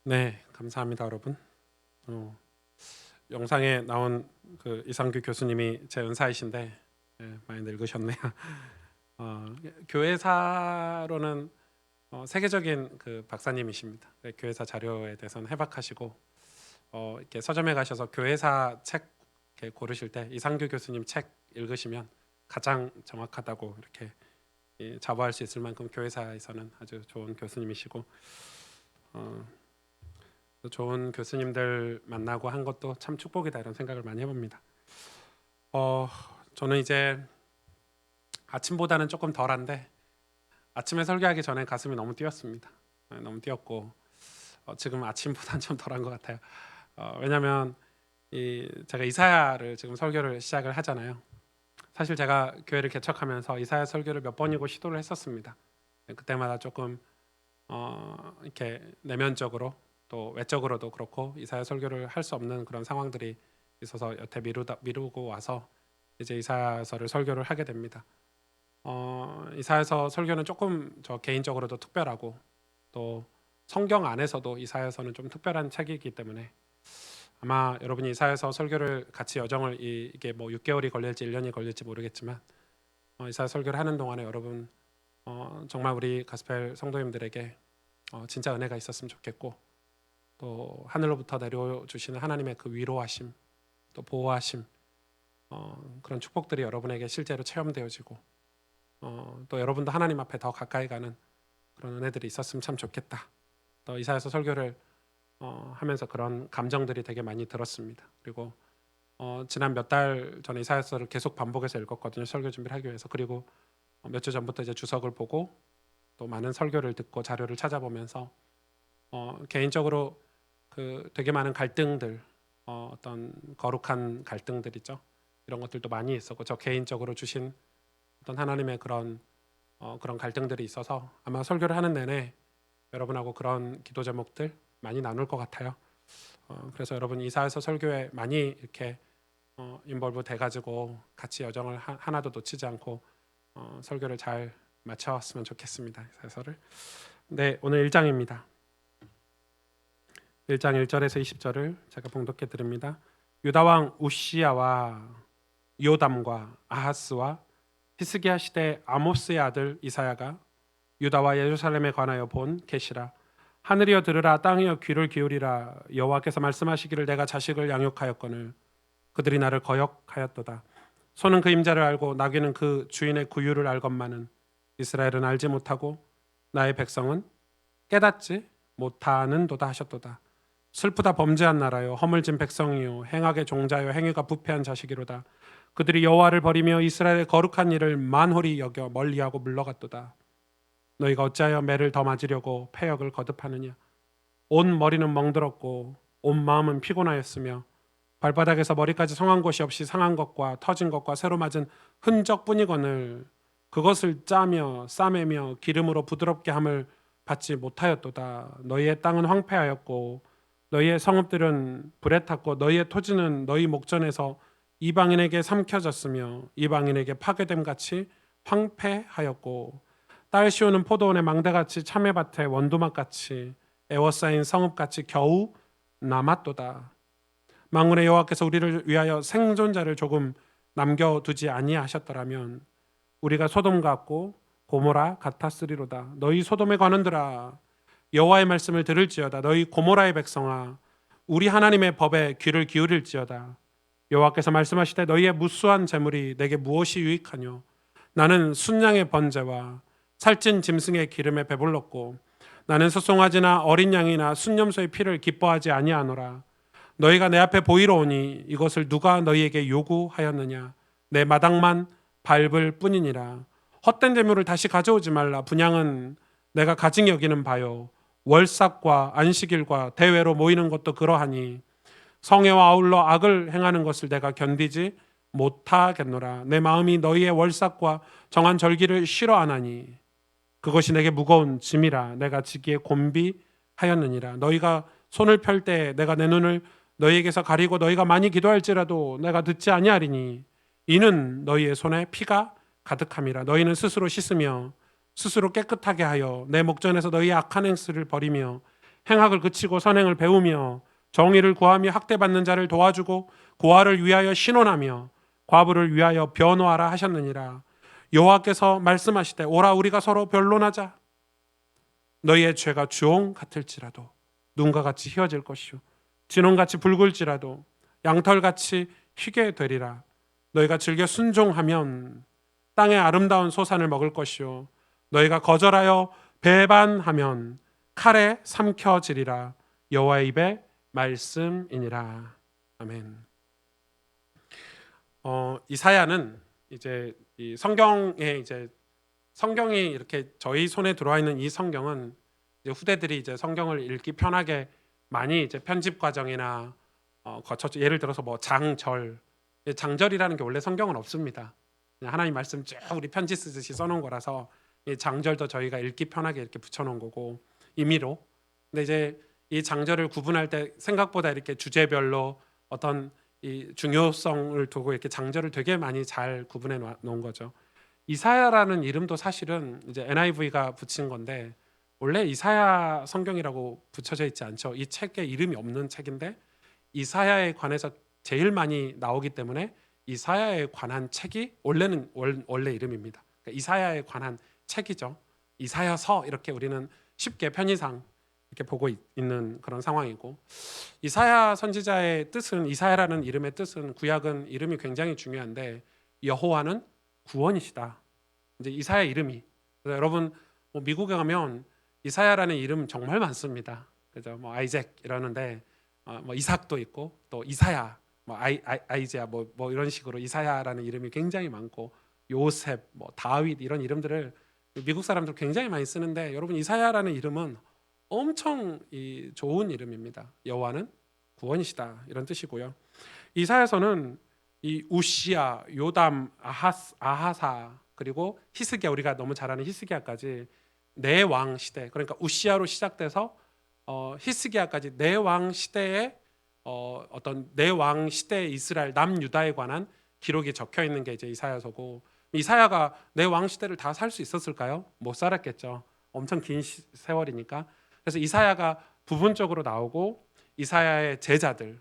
네, 감사합니다, 여러분. 어, 영상에 나온 그 이상규 교수님이 제 은사이신데 많이 늙으셨네요. 어, 교회사로는 세계적인 그 박사님이십니다. 교회사 자료에 대해서는 해박하시고 이렇게 서점에 가셔서 교회사 책 이렇게 고르실 때 이상규 교수님 책 읽으시면 가장 정확하다고 이렇게 자부할 수 있을 만큼 교회사에서는 아주 좋은 교수님이시고 어, 좋은 교수님들 만나고 한 것도 참 축복이다 이런 생각을 많이 해봅니다. 저는 이제 아침보다는 조금 덜한데 아침에 설교하기 전에 가슴이 너무 뛰었습니다. 너무 뛰었고 지금 아침보다는 좀 덜한 것 같아요. 왜냐하면 제가 이사야를 지금 설교를 시작을 하잖아요. 사실 제가 교회를 개척하면서 이사야 설교를 몇 번이고 시도를 했었습니다. 그때마다 조금 이렇게 내면적으로 또 외적으로도 그렇고 이사야 설교를 할 수 없는 그런 상황들이 있어서 여태 미루고 와서 이제 이사야서를 설교를 하게 됩니다. 이사야서 설교는 조금 저 개인적으로도 특별하고 또 성경 안에서도 이사야서는 좀 특별한 책이기 때문에 아마 여러분이 이사야서 설교를 같이 여정을 이게 뭐 6개월이 걸릴지 1년이 걸릴지 모르겠지만 이사야 설교를 하는 동안에 여러분 정말 우리 가스펠 성도님들에게 진짜 은혜가 있었으면 좋겠고 또 하늘로부터 내려주시는 하나님의 그 위로하심 또 보호하심 그런 축복들이 여러분에게 실제로 체험되어지고 또 여러분도 하나님 앞에 더 가까이 가는 그런 은혜들이 있었으면 참 좋겠다. 또 이사야서 설교를 하면서 그런 감정들이 되게 많이 들었습니다. 그리고 지난 몇 달 전에 이사야서를 계속 반복해서 읽었거든요. 설교 준비를 하기 위해서. 그리고 몇 주 전부터 이제 주석을 보고 또 많은 설교를 듣고 자료를 찾아보면서 개인적으로 그 되게 많은 갈등들 어떤 거룩한 갈등들 있죠. 이런 것들도 많이 있었고 저 개인적으로 주신 어떤 하나님의 그런 갈등들이 있어서 아마 설교를 하는 내내 여러분하고 그런 기도 제목들 많이 나눌 것 같아요. 그래서 여러분 이사야서 설교에 많이 이렇게 인볼브 돼가지고 같이 여정을 하나도 놓치지 않고 설교를 잘 마쳤으면 좋겠습니다. 이사야서를. 네, 오늘 1장입니다. 1장 1절에서 20절을 제가 봉독해 드립니다. 유다 왕 우시야와 요담과 아하스와 히스기야 시대 아모스의 아들 이사야가 유다와 예루살렘에 관하여 본 계시라. 하늘이여 들으라, 땅이여 귀를 기울이라. 여호와께서 말씀하시기를 내가 자식을 양육하였거늘 그들이 나를 거역하였도다. 소는 그 임자를 알고 나귀는 그 주인의 구유를 알건만은 이스라엘은 알지 못하고 나의 백성은 깨닫지 못하는도다 하셨도다. 슬프다 범죄한 나라요, 허물진 백성이요, 행악의 종자요, 행위가 부패한 자식이로다. 그들이 여호와를 버리며 이스라엘의 거룩한 일을 만홀히 여겨 멀리하고 물러갔도다. 너희가 어찌하여 매를 더 맞으려고 패역을 거듭하느냐. 온 머리는 멍들었고 온 마음은 피곤하였으며 발바닥에서 머리까지 성한 곳이 없이 상한 것과 터진 것과 새로 맞은 흔적뿐이거늘 그것을 짜며 싸매며 기름으로 부드럽게 함을 받지 못하였도다. 너희의 땅은 황폐하였고 너희의 성읍들은 불에 탔고 너희의 토지는 너희 목전에서 이방인에게 삼켜졌으며 이방인에게 파괴됨 같이 황폐하였고 딸 씌우는 포도원의 망대같이 참외밭의 원두막같이 애워싸인 성읍같이 겨우 남았도다. 만군의 여호와께서 우리를 위하여 생존자를 조금 남겨두지 아니하셨더라면 우리가 소돔 같고 고모라 같았으리로다. 너희 소돔에 관원들아 여호와의 말씀을 들을지어다. 너희 고모라의 백성아 우리 하나님의 법에 귀를 기울일지어다. 여호와께서 말씀하시되 너희의 무수한 재물이 내게 무엇이 유익하뇨. 나는 순양의 번제와 살찐 짐승의 기름에 배불렀고 나는 소송아지나 어린 양이나 순념소의 피를 기뻐하지 아니하노라. 너희가 내 앞에 보이러 오니 이것을 누가 너희에게 요구하였느냐. 내 마당만 밟을 뿐이니라. 헛된 재물을 다시 가져오지 말라. 분향은 내가 가증히 여기는 바요. 월삭과 안식일과 대회로 모이는 것도 그러하니 성회와 아울러 악을 행하는 것을 내가 견디지 못하겠노라. 내 마음이 너희의 월삭과 정한 절기를 싫어하나니 그것이 내게 무거운 짐이라. 내가 지기에 곤비하였느니라. 너희가 손을 펼 때 내가 내 눈을 너희에게서 가리고 너희가 많이 기도할지라도 내가 듣지 아니하리니 이는 너희의 손에 피가 가득함이라. 너희는 스스로 씻으며 스스로 깨끗하게 하여 내 목전에서 너희의 악한 행실을 버리며 행악을 그치고 선행을 배우며 정의를 구하며 학대받는 자를 도와주고 고아를 위하여 신원하며 과부를 위하여 변호하라 하셨느니라. 여호와께서 말씀하시되 오라 우리가 서로 변론하자. 너희의 죄가 주홍 같을지라도 눈과 같이 희어질 것이요 진홍같이 붉을지라도 양털같이 희게 되리라. 너희가 즐겨 순종하면 땅의 아름다운 소산을 먹을 것이요 너희가 거절하여 배반하면 칼에 삼켜지리라. 여호와의 입의 말씀이니라. 아멘. 이사야는 이제 이 성경에 이제 성경이 이렇게 저희 손에 들어와 있는 이 성경은 이제 후대들이 이제 성경을 읽기 편하게 많이 이제 편집 과정이나 거쳤죠. 예를 들어서 뭐 장절이라는 게 원래 성경은 없습니다. 그냥 하나님 말씀 쭉 우리 편지 쓰듯이 써놓은 거라서 이 장절도 저희가 읽기 편하게 이렇게 붙여놓은 거고 임의로. 근데 이제 이 장절을 구분할 때 생각보다 이렇게 주제별로 어떤 이 중요성을 두고 이렇게 장절을 되게 많이 잘 구분해 놓은 거죠. 이사야라는 이름도 사실은 이제 NIV가 붙인 건데 원래 이사야 성경이라고 붙여져 있지 않죠. 이 책에 이름이 없는 책인데 이사야에 관해서 제일 많이 나오기 때문에 이사야에 관한 책이 원래는 원래 이름입니다. 그러니까 이사야에 관한 책이죠. 이사야서 이렇게 우리는 쉽게 편의상 이렇게 보고 있는 그런 상황이고 이사야 선지자의 뜻은 이사야라는 이름의 뜻은 구약은 이름이 굉장히 중요한데 여호와는 구원이시다. 이제 이사야 이름이 그래서 여러분 뭐 미국에 가면 이사야라는 이름 정말 많습니다. 그죠? 뭐 아이잭 이러는데 뭐 이삭도 있고 또 이사야, 뭐 아이제야 뭐 이런 식으로 이사야라는 이름이 굉장히 많고 요셉, 뭐 다윗 이런 이름들을 미국 사람들 굉장히 많이 쓰는데 여러분 이사야라는 이름은 엄청 좋은 이름입니다. 여호와는 구원이시다 이런 뜻이고요. 이사야서는 이 우시야, 요담, 아하사 그리고 히스기야 우리가 너무 잘 아는 히스기야까지 네 왕 시대 그러니까 우시야로 시작돼서 히스기야까지 네 왕 시대에 어떤 네 왕 시대의 이스라엘 남유다에 관한 기록이 적혀 있는 게 이제 이사야서고 이사야가 네 왕 시대를 다 살 수 있었을까요? 못 살았겠죠. 엄청 긴 세월이니까. 그래서 이사야가 부분적으로 나오고 이사야의 제자들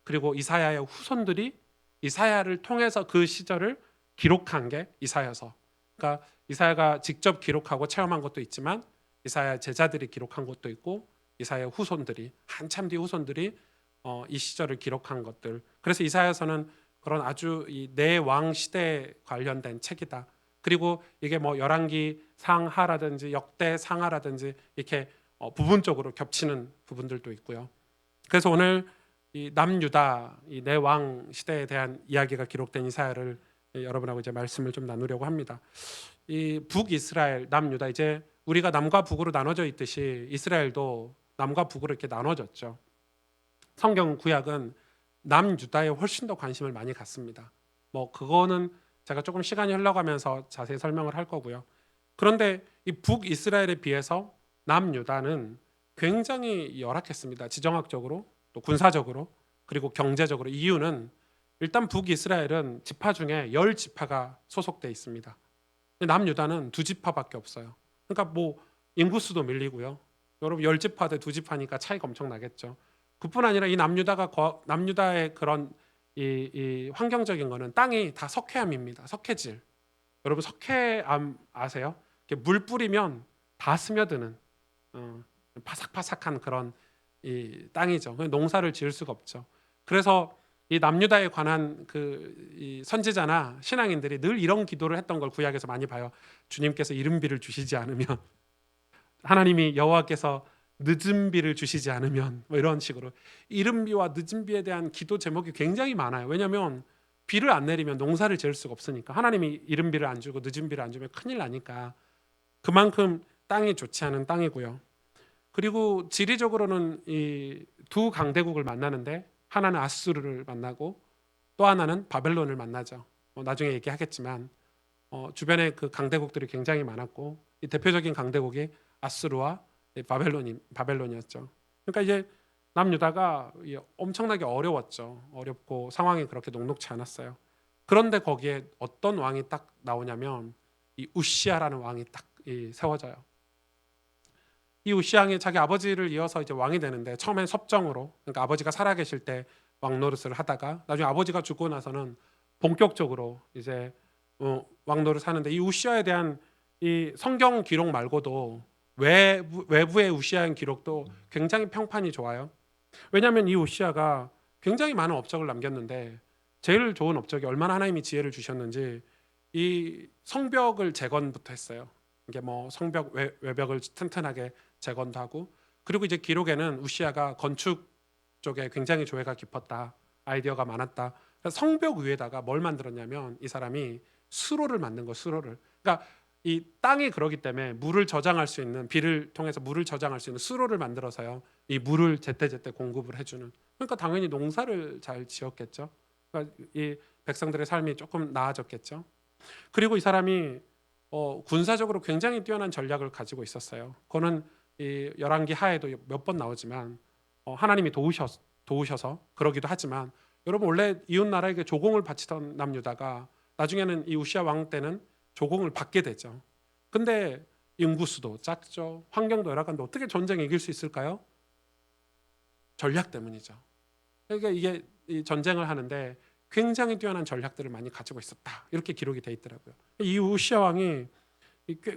그리고 이사야의 후손들이 이사야를 통해서 그 시절을 기록한 게 이사야서. 그러니까 이사야가 직접 기록하고 체험한 것도 있지만 이사야 제자들이 기록한 것도 있고 이사야 후손들이 한참 뒤 후손들이 이 시절을 기록한 것들. 그래서 이사야서는 그런 아주 이 네 왕 시대에 관련된 책이다. 그리고 이게 뭐 열왕기 상하라든지 역대 상하라든지 이렇게 부분적으로 겹치는 부분들도 있고요. 그래서 오늘 이 남유다 이 네 왕 시대에 대한 이야기가 기록된 이사야를 여러분하고 이제 말씀을 좀 나누려고 합니다. 이 북이스라엘, 남유다 이제 우리가 남과 북으로 나눠져 있듯이 이스라엘도 남과 북으로 이렇게 나눠졌죠. 성경 구약은 남유다에 훨씬 더 관심을 많이 갖습니다. 뭐 그거는 제가 조금 시간이 흘러가면서 자세히 설명을 할 거고요. 그런데 이 북이스라엘에 비해서 남유다는 굉장히 열악했습니다. 지정학적으로 또 군사적으로 그리고 경제적으로. 이유는 일단 북이스라엘은 지파 중에 10지파가 소속돼 있습니다. 남유다는 2지파밖에 없어요. 그러니까 뭐 인구수도 밀리고요. 여러분 10지파 대 2지파니까 차이가 엄청 나겠죠. 그뿐 아니라 이 남유다의 그런 이 환경적인 거는 땅이 다 석회암입니다. 석회질. 여러분 석회암 아세요? 물 뿌리면 다 스며드는 파삭파삭한 그런 이 땅이죠. 농사를 지을 수가 없죠. 그래서 이 남유다에 관한 이 선지자나 신앙인들이 늘 이런 기도를 했던 걸 구약에서 많이 봐요. 주님께서 이른 비를 주시지 않으면, 하나님이 여호와께서 늦은 비를 주시지 않으면, 뭐 이런 식으로 이른 비와 늦은 비에 대한 기도 제목이 굉장히 많아요. 왜냐하면 비를 안 내리면 농사를 지을 수가 없으니까. 하나님이 이른 비를 안 주고 늦은 비를 안 주면 큰일 나니까. 그만큼 땅이 좋지 않은 땅이고요. 그리고 지리적으로는 이 두 강대국을 만나는데 하나는 아수르를 만나고 또 하나는 바벨론을 만나죠. 나중에 얘기하겠지만 주변에 그 강대국들이 굉장히 많았고 이 대표적인 강대국이 아수르와 바벨론이었죠. 그러니까 이제 남유다가 엄청나게 어려웠죠. 어렵고 상황이 그렇게 녹록지 않았어요. 그런데 거기에 어떤 왕이 딱 나오냐면 이 우시야라는 왕이 딱 세워져요. 이 우시아왕이 자기 아버지를 이어서 이제 왕이 되는데 처음엔 섭정으로, 그러니까 아버지가 살아계실 때 왕 노릇을 하다가 나중에 아버지가 죽고 나서는 본격적으로 이제 왕 노릇을 하는데, 이 우시아에 대한 이 성경 기록 말고도 외부의 우시아의 기록도 굉장히 평판이 좋아요. 왜냐하면 이 우시아가 굉장히 많은 업적을 남겼는데 제일 좋은 업적이 얼마나 하나님이 지혜를 주셨는지 이 성벽을 재건부터 했어요. 이게 뭐 성벽 외벽을 튼튼하게 재건도 하고, 그리고 이제 기록에는 우시아가 건축 쪽에 굉장히 조예가 깊었다, 아이디어가 많았다. 그래서 성벽 위에다가 뭘 만들었냐면 이 사람이 수로를 만든 거, 수로를. 그러니까 이 땅이 그러기 때문에 물을 저장할 수 있는, 비를 통해서 물을 저장할 수 있는 수로를 만들어서요. 이 물을 제때제때 공급을 해주는. 그러니까 당연히 농사를 잘 지었겠죠. 그러니까 이 백성들의 삶이 조금 나아졌겠죠. 그리고 이 사람이 군사적으로 굉장히 뛰어난 전략을 가지고 있었어요. 그거는 이 열왕기 하에도 몇 번 나오지만 하나님이 도우셔서 그러기도 하지만, 여러분 원래 이웃 나라에게 조공을 바치던 남유다가 나중에는 이 우시아 왕 때는 조공을 받게 되죠. 근데 인구수도 작죠. 환경도 열악한데 어떻게 전쟁에 이길 수 있을까요? 전략 때문이죠. 그러니까 이게 이 전쟁을 하는데 굉장히 뛰어난 전략들을 많이 가지고 있었다, 이렇게 기록이 돼 있더라고요. 이 우시아 왕이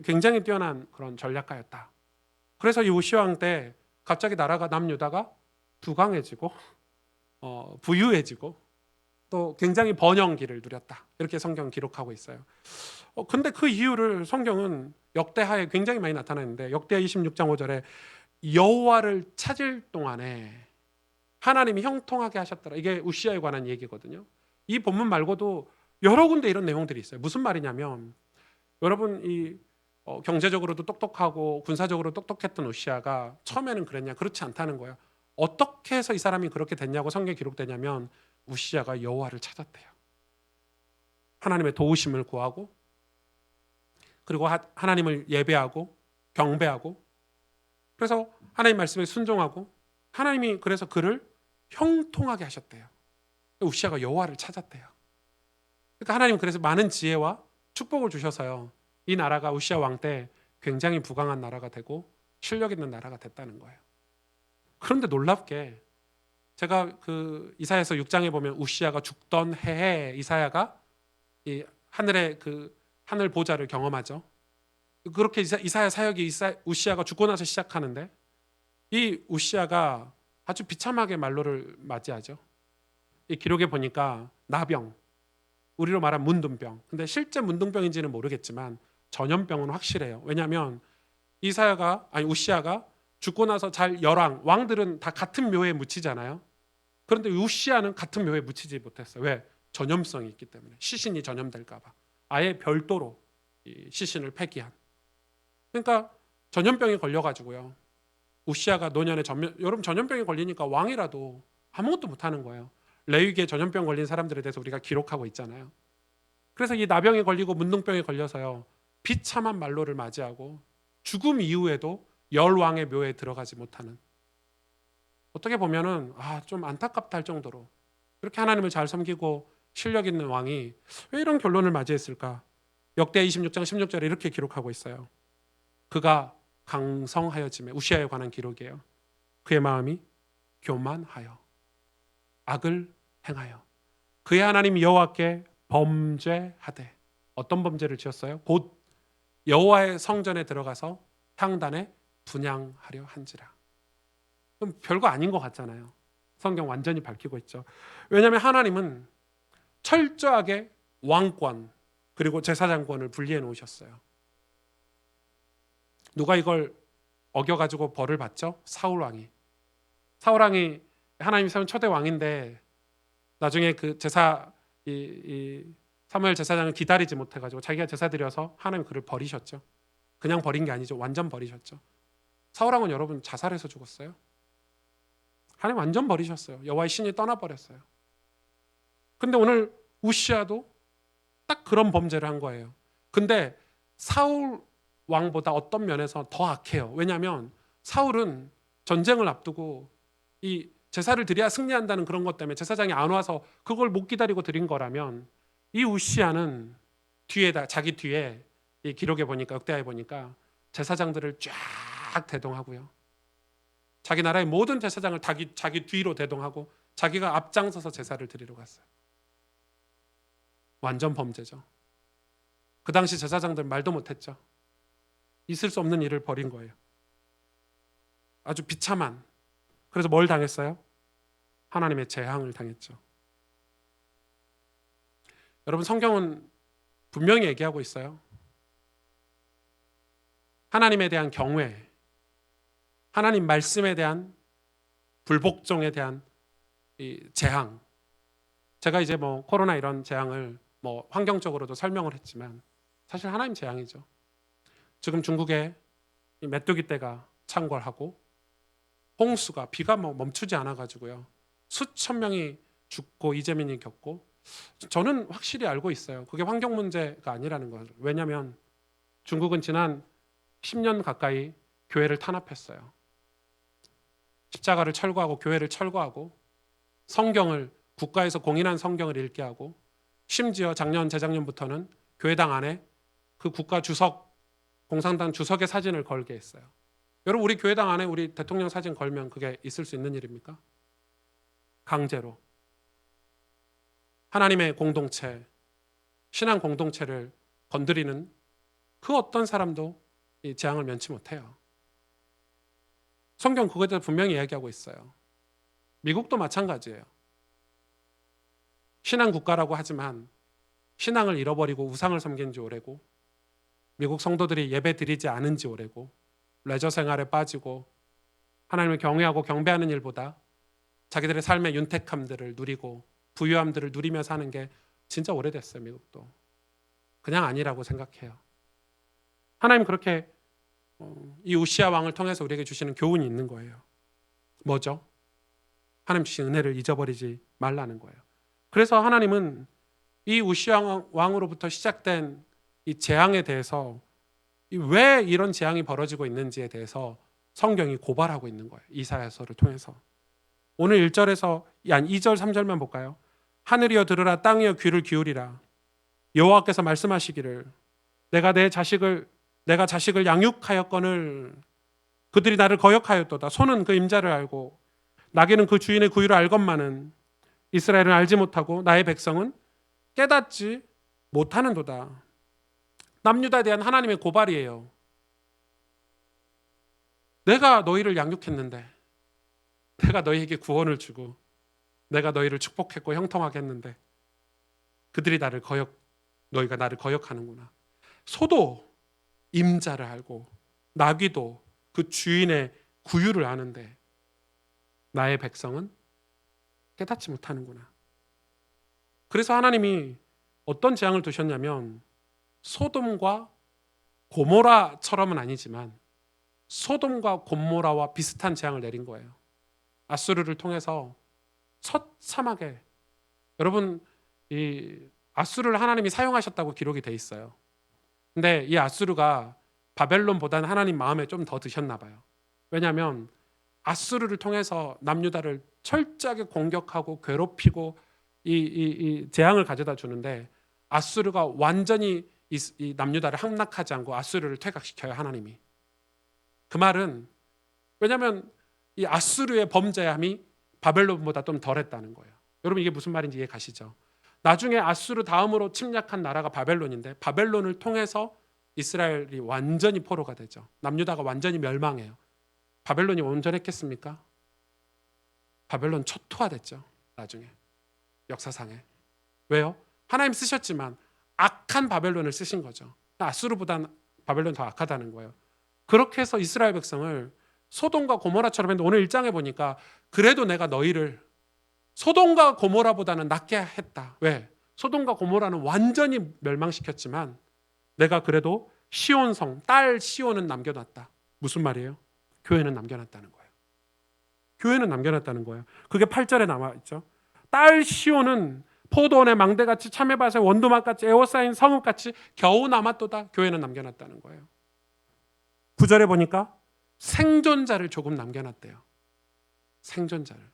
굉장히 뛰어난 그런 전략가였다. 그래서 이 우시아 왕 때 갑자기 나라가, 남유다가 부강해지고 부유해지고 또 굉장히 번영기를 누렸다, 이렇게 성경 기록하고 있어요. 근데 그 이유를 성경은 역대하에 굉장히 많이 나타나는데, 역대하 26장 5절에 여호와를 찾을 동안에 하나님이 형통하게 하셨더라, 이게 우시아에 관한 얘기거든요. 이 본문 말고도 여러 군데 이런 내용들이 있어요. 무슨 말이냐면, 여러분 이 경제적으로도 똑똑하고 군사적으로 똑똑했던 우시아가 처음에는 그랬냐? 그렇지 않다는 거예요. 어떻게 해서 이 사람이 그렇게 됐냐고 성경에 기록되냐면, 우시아가 여호와를 찾았대요. 하나님의 도우심을 구하고, 그리고 하나님을 예배하고 경배하고, 그래서 하나님 말씀에 순종하고, 하나님이 그래서 그를 형통하게 하셨대요. 우시아가 여호와를 찾았대요. 그러니까 하나님 그래서 많은 지혜와 축복을 주셔서요, 이 나라가 우시아 왕 때 굉장히 부강한 나라가 되고 실력 있는 나라가 됐다는 거예요. 그런데 놀랍게 제가 그 이사야서 6장에 보면 우시아가 죽던 해에 이사야가 이 하늘의 그 하늘 보좌를 경험하죠. 그렇게 이사야 사역이 우시아가 죽고 나서 시작하는데, 이 우시아가 아주 비참하게 말로를 맞이하죠. 이 기록에 보니까 나병, 우리로 말하면 문둥병. 근데 실제 문둥병인지는 모르겠지만 전염병은 확실해요. 왜냐하면 우시아가 죽고 나서 왕들은 다 같은 묘에 묻히잖아요. 그런데 우시아는 같은 묘에 묻히지 못했어요. 왜? 전염성이 있기 때문에. 시신이 전염될까 봐. 아예 별도로 이 시신을 폐기한. 그러니까 전염병에 걸려가지고요, 우시아가 노년에 여러분 전염병에 걸리니까 왕이라도 아무것도 못하는 거예요. 레위기에 전염병 걸린 사람들에 대해서 우리가 기록하고 있잖아요. 그래서 이 나병에 걸리고 문둥병에 걸려서요, 비참한 말로를 맞이하고 죽음 이후에도 열왕의 묘에 들어가지 못하는, 어떻게 보면은 좀 안타깝다 할 정도로 그렇게 하나님을 잘 섬기고 실력 있는 왕이 왜 이런 결론을 맞이했을까? 역대 26장 16절에 이렇게 기록하고 있어요. 그가 강성하여짐에, 우시아에 관한 기록이에요. 그의 마음이 교만하여 악을 행하여 그의 하나님 여호와께 범죄하되. 어떤 범죄를 지었어요? 곧 여호와의 성전에 들어가서 향단에 분향하려 한지라. 그럼 별거 아닌 것 같잖아요. 성경 완전히 밝히고 있죠. 왜냐하면 하나님은 철저하게 왕권 그리고 제사장권을 분리해 놓으셨어요. 누가 이걸 어겨가지고 벌을 받죠? 사울왕이 하나님이 세운 초대 왕인데, 나중에 그 사무엘 제사장을 기다리지 못해가지고 자기가 제사 드려서 하나님 그를 버리셨죠. 그냥 버린 게 아니죠. 완전 버리셨죠. 사울왕은 여러분 자살해서 죽었어요. 하나님 완전 버리셨어요. 여호와의 신이 떠나버렸어요. 근데 오늘 우시아도 딱 그런 범죄를 한 거예요. 근데 사울 왕보다 어떤 면에서 더 악해요. 왜냐하면 사울은 전쟁을 앞두고 이 제사를 드려야 승리한다는 그런 것 때문에 제사장이 안 와서 그걸 못 기다리고 드린 거라면, 이 우시아는 자기 뒤에 이 기록에 보니까, 역대하에 보니까 제사장들을 쫙 쫙 대동하고요. 자기 나라의 모든 제사장을 자기 뒤로 대동하고 자기가 앞장서서 제사를 드리러 갔어요. 완전 범죄죠. 그 당시 제사장들 말도 못했죠. 있을 수 없는 일을 벌인 거예요. 아주 비참한. 그래서 뭘 당했어요? 하나님의 재앙을 당했죠. 여러분, 성경은 분명히 얘기하고 있어요. 하나님에 대한 경외, 하나님 말씀에 대한 불복종에 대한 이 재앙. 제가 이제 뭐 코로나 이런 재앙을 뭐 환경적으로도 설명을 했지만 사실 하나님 재앙이죠. 지금 중국에 이 메뚜기 떼가 창궐하고 홍수가 비가 뭐 멈추지 않아 가지고요. 수천 명이 죽고 이재민이 겪고, 저는 확실히 알고 있어요. 그게 환경 문제가 아니라는 걸. 왜냐하면 중국은 지난 10년 가까이 교회를 탄압했어요. 십자가를 철거하고 교회를 철거하고 성경을 국가에서 공인한 성경을 읽게 하고, 심지어 작년 재작년부터는 교회당 안에 그 국가 주석, 공산당 주석의 사진을 걸게 했어요. 여러분, 우리 교회당 안에 우리 대통령 사진 걸면 그게 있을 수 있는 일입니까? 강제로. 하나님의 공동체, 신앙 공동체를 건드리는 그 어떤 사람도 이 재앙을 면치 못해요. 성경 그거에 대해서 분명히 이야기하고 있어요. 미국도 마찬가지예요. 신앙 국가라고 하지만 신앙을 잃어버리고 우상을 섬긴 지 오래고, 미국 성도들이 예배 드리지 않은 지 오래고, 레저 생활에 빠지고 하나님을 경외하고 경배하는 일보다 자기들의 삶의 윤택함들을 누리고 부유함들을 누리며 사는 게 진짜 오래됐어요. 미국도. 그냥 아니라고 생각해요. 하나님 그렇게 이 우시아 왕을 통해서 우리에게 주시는 교훈이 있는 거예요. 뭐죠? 하나님 주신 은혜를 잊어버리지 말라는 거예요. 그래서 하나님은 이 우시아 왕으로부터 시작된 이 재앙에 대해서, 왜 이런 재앙이 벌어지고 있는지에 대해서 성경이 고발하고 있는 거예요. 이사야서를 통해서. 오늘 1절에서 2절 3절만 볼까요? 하늘이여 들으라, 땅이여 귀를 기울이라. 여호와께서 말씀하시기를 내가 자식을 양육하였거늘 그들이 나를 거역하였도다. 소는 그 임자를 알고 나귀는 그 주인의 구유를 알건만은 이스라엘은 알지 못하고 나의 백성은 깨닫지 못하는도다. 남유다에 대한 하나님의 고발이에요. 내가 너희를 양육했는데, 내가 너희에게 구원을 주고 내가 너희를 축복했고 형통하게 했는데 그들이 너희가 나를 거역하는구나. 소도 임자를 알고 나귀도 그 주인의 구유를 아는데 나의 백성은 깨닫지 못하는구나. 그래서 하나님이 어떤 재앙을 두셨냐면, 소돔과 고모라처럼은 아니지만 소돔과 고모라와 비슷한 재앙을 내린 거예요. 아수르를 통해서 처참하게, 여러분, 이 아수르를 하나님이 사용하셨다고 기록이 돼 있어요. 근데 이 아수르가 바벨론보다는 하나님 마음에 좀 더 드셨나 봐요. 왜냐하면 아수르를 통해서 남유다를 철저하게 공격하고 괴롭히고 이 재앙을 가져다 주는데, 아수르가 완전히 이 남유다를 함락하지 않고 아수르를 퇴각시켜요, 하나님이. 그 말은, 왜냐하면 이 아수르의 범죄함이 바벨론보다 좀 덜했다는 거예요. 여러분, 이게 무슨 말인지 이해 가시죠? 나중에 아수르 다음으로 침략한 나라가 바벨론인데, 바벨론을 통해서 이스라엘이 완전히 포로가 되죠. 남유다가 완전히 멸망해요. 바벨론이 온전했겠습니까? 바벨론 초토화됐죠. 나중에 역사상에. 왜요? 하나님 쓰셨지만 악한 바벨론을 쓰신 거죠. 아수르보다는 바벨론이 더 악하다는 거예요. 그렇게 해서 이스라엘 백성을 소돔과 고모라처럼 했는데, 오늘 1장에 보니까 그래도 내가 너희를 소돔과 고모라보다는 낫게 했다. 왜? 소돔과 고모라는 완전히 멸망시켰지만 내가 그래도 시온성, 딸 시온은 남겨놨다. 무슨 말이에요? 교회는 남겨놨다는 거예요. 교회는 남겨놨다는 거예요. 그게 8절에 남아있죠. 딸 시온은 포도원의 망대같이 참외밭의 원두막같이 에워싸인 성읍같이 겨우 남았도다. 교회는 남겨놨다는 거예요. 9절에 보니까 생존자를 조금 남겨놨대요. 생존자를.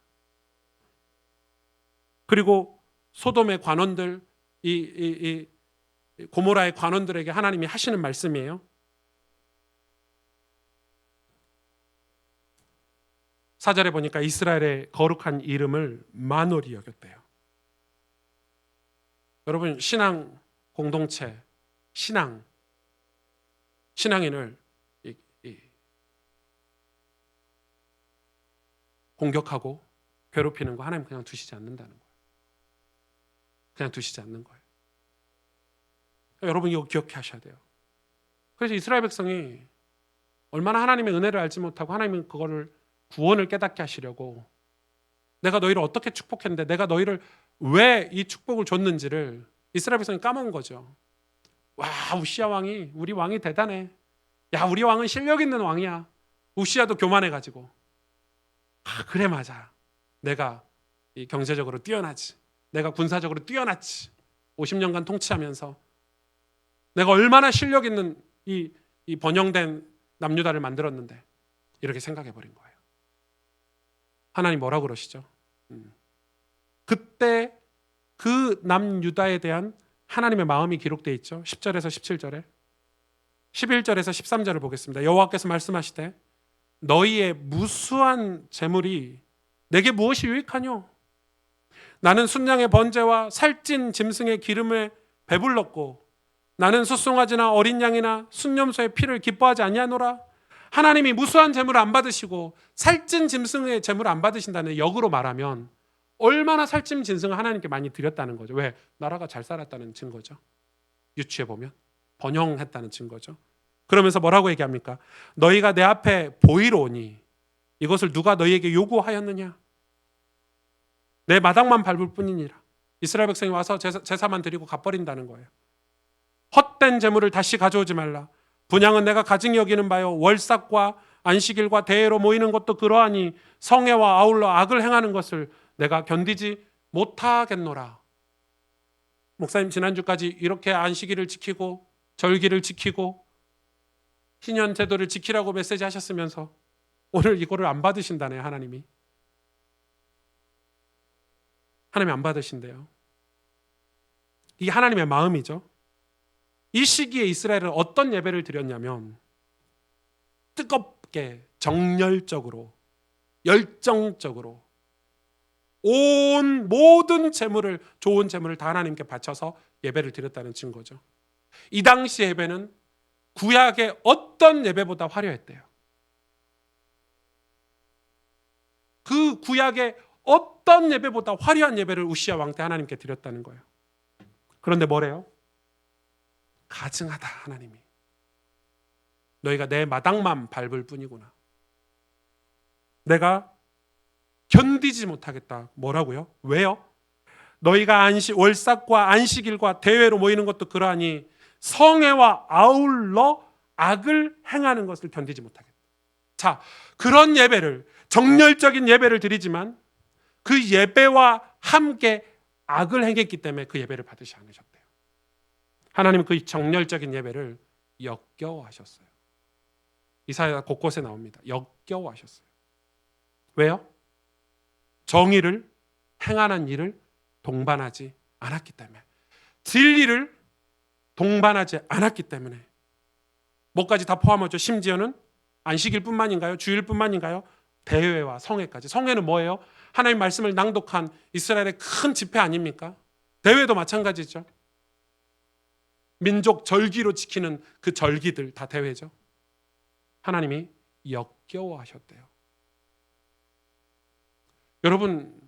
그리고 소돔의 관원들, 이 고모라의 관원들에게 하나님이 하시는 말씀이에요. 4절에 보니까 이스라엘의 거룩한 이름을 만홀히 여겼대요. 여러분, 신앙 공동체, 신앙인을 공격하고 괴롭히는 거 하나님 그냥 두시지 않는다는 거예요. 그냥 두시지 않는 거예요. 여러분, 이거 기억해 하셔야 돼요. 그래서 이스라엘 백성이 얼마나 하나님의 은혜를 알지 못하고 하나님은 그거를 구원을 깨닫게 하시려고 내가 너희를 어떻게 축복했는데 내가 너희를 왜 이 축복을 줬는지를 이스라엘 백성이 까먹은 거죠. 와, 우시야 왕이, 우리 왕이 대단해. 야, 우리 왕은 실력 있는 왕이야. 우시야도 교만해가지고. 아, 그래, 맞아. 내가 이 경제적으로 뛰어나지. 내가 군사적으로 뛰어났지. 50년간 통치하면서 내가 얼마나 실력 있는 이 번영된 남유다를 만들었는데 이렇게 생각해 버린 거예요. 하나님 뭐라고 그러시죠? 그때 그 남유다에 대한 하나님의 마음이 기록되어 있죠. 10절에서 17절에 11절에서 13절을 보겠습니다. 여호와께서 말씀하시되 너희의 무수한 재물이 내게 무엇이 유익하뇨? 나는 순양의 번제와 살찐 짐승의 기름에 배불렀고 나는 숫송아지나 어린 양이나 순염소의 피를 기뻐하지 아니하노라. 하나님이 무수한 재물을 안 받으시고 살찐 짐승의 재물을 안 받으신다는 역으로 말하면 얼마나 살찐 짐승을 하나님께 많이 드렸다는 거죠. 왜? 나라가 잘 살았다는 증거죠. 유추해 보면 번영했다는 증거죠. 그러면서 뭐라고 얘기합니까? 너희가 내 앞에 보이러 오니 이것을 누가 너희에게 요구하였느냐? 내 마당만 밟을 뿐이니라. 이스라엘 백성이 와서 제사만 드리고 가버린다는 거예요. 헛된 재물을 다시 가져오지 말라. 분향은 내가 가증히 여기는 바요 월삭과 안식일과 대회로 모이는 것도 그러하니 성회와 아울러 악을 행하는 것을 내가 견디지 못하겠노라. 목사님, 지난주까지 이렇게 안식일을 지키고 절기를 지키고 희년 제도를 지키라고 메시지 하셨으면서 오늘 이거를 안 받으신다네요. 하나님이 안 받으신대요. 이게 하나님의 마음이죠. 이 시기에 이스라엘은 어떤 예배를 드렸냐면 뜨겁게 정열적으로 열정적으로 온 모든 재물을, 좋은 재물을 다 하나님께 바쳐서 예배를 드렸다는 증거죠. 이 당시 예배는 구약의 어떤 예배보다 화려했대요. 그 구약의 어떤 예배보다 화려한 예배를 우시야 왕 때 하나님께 드렸다는 거예요. 그런데 뭐래요? 가증하다. 하나님이 너희가 내 마당만 밟을 뿐이구나. 내가 견디지 못하겠다. 뭐라고요? 왜요? 너희가 월삭과 안식일과 대회로 모이는 것도 그러하니 성회와 아울러 악을 행하는 것을 견디지 못하겠다. 자, 그런 예배를, 정열적인 예배를 드리지만 그 예배와 함께 악을 행했기 때문에 그 예배를 받으시 않으셨대요. 하나님은 그 정열적인 예배를 역겨워하셨어요. 이사야 곳곳에 나옵니다. 역겨워하셨어요. 왜요? 정의를 행하는 일을 동반하지 않았기 때문에, 진리를 동반하지 않았기 때문에. 뭐까지 다 포함하죠. 심지어는 안식일뿐만인가요? 주일뿐만인가요? 대회와 성회까지. 성회는 뭐예요? 하나님 말씀을 낭독한 이스라엘의 큰 집회 아닙니까? 대회도 마찬가지죠. 민족 절기로 지키는 그 절기들 다 대회죠. 하나님이 역겨워하셨대요. 여러분,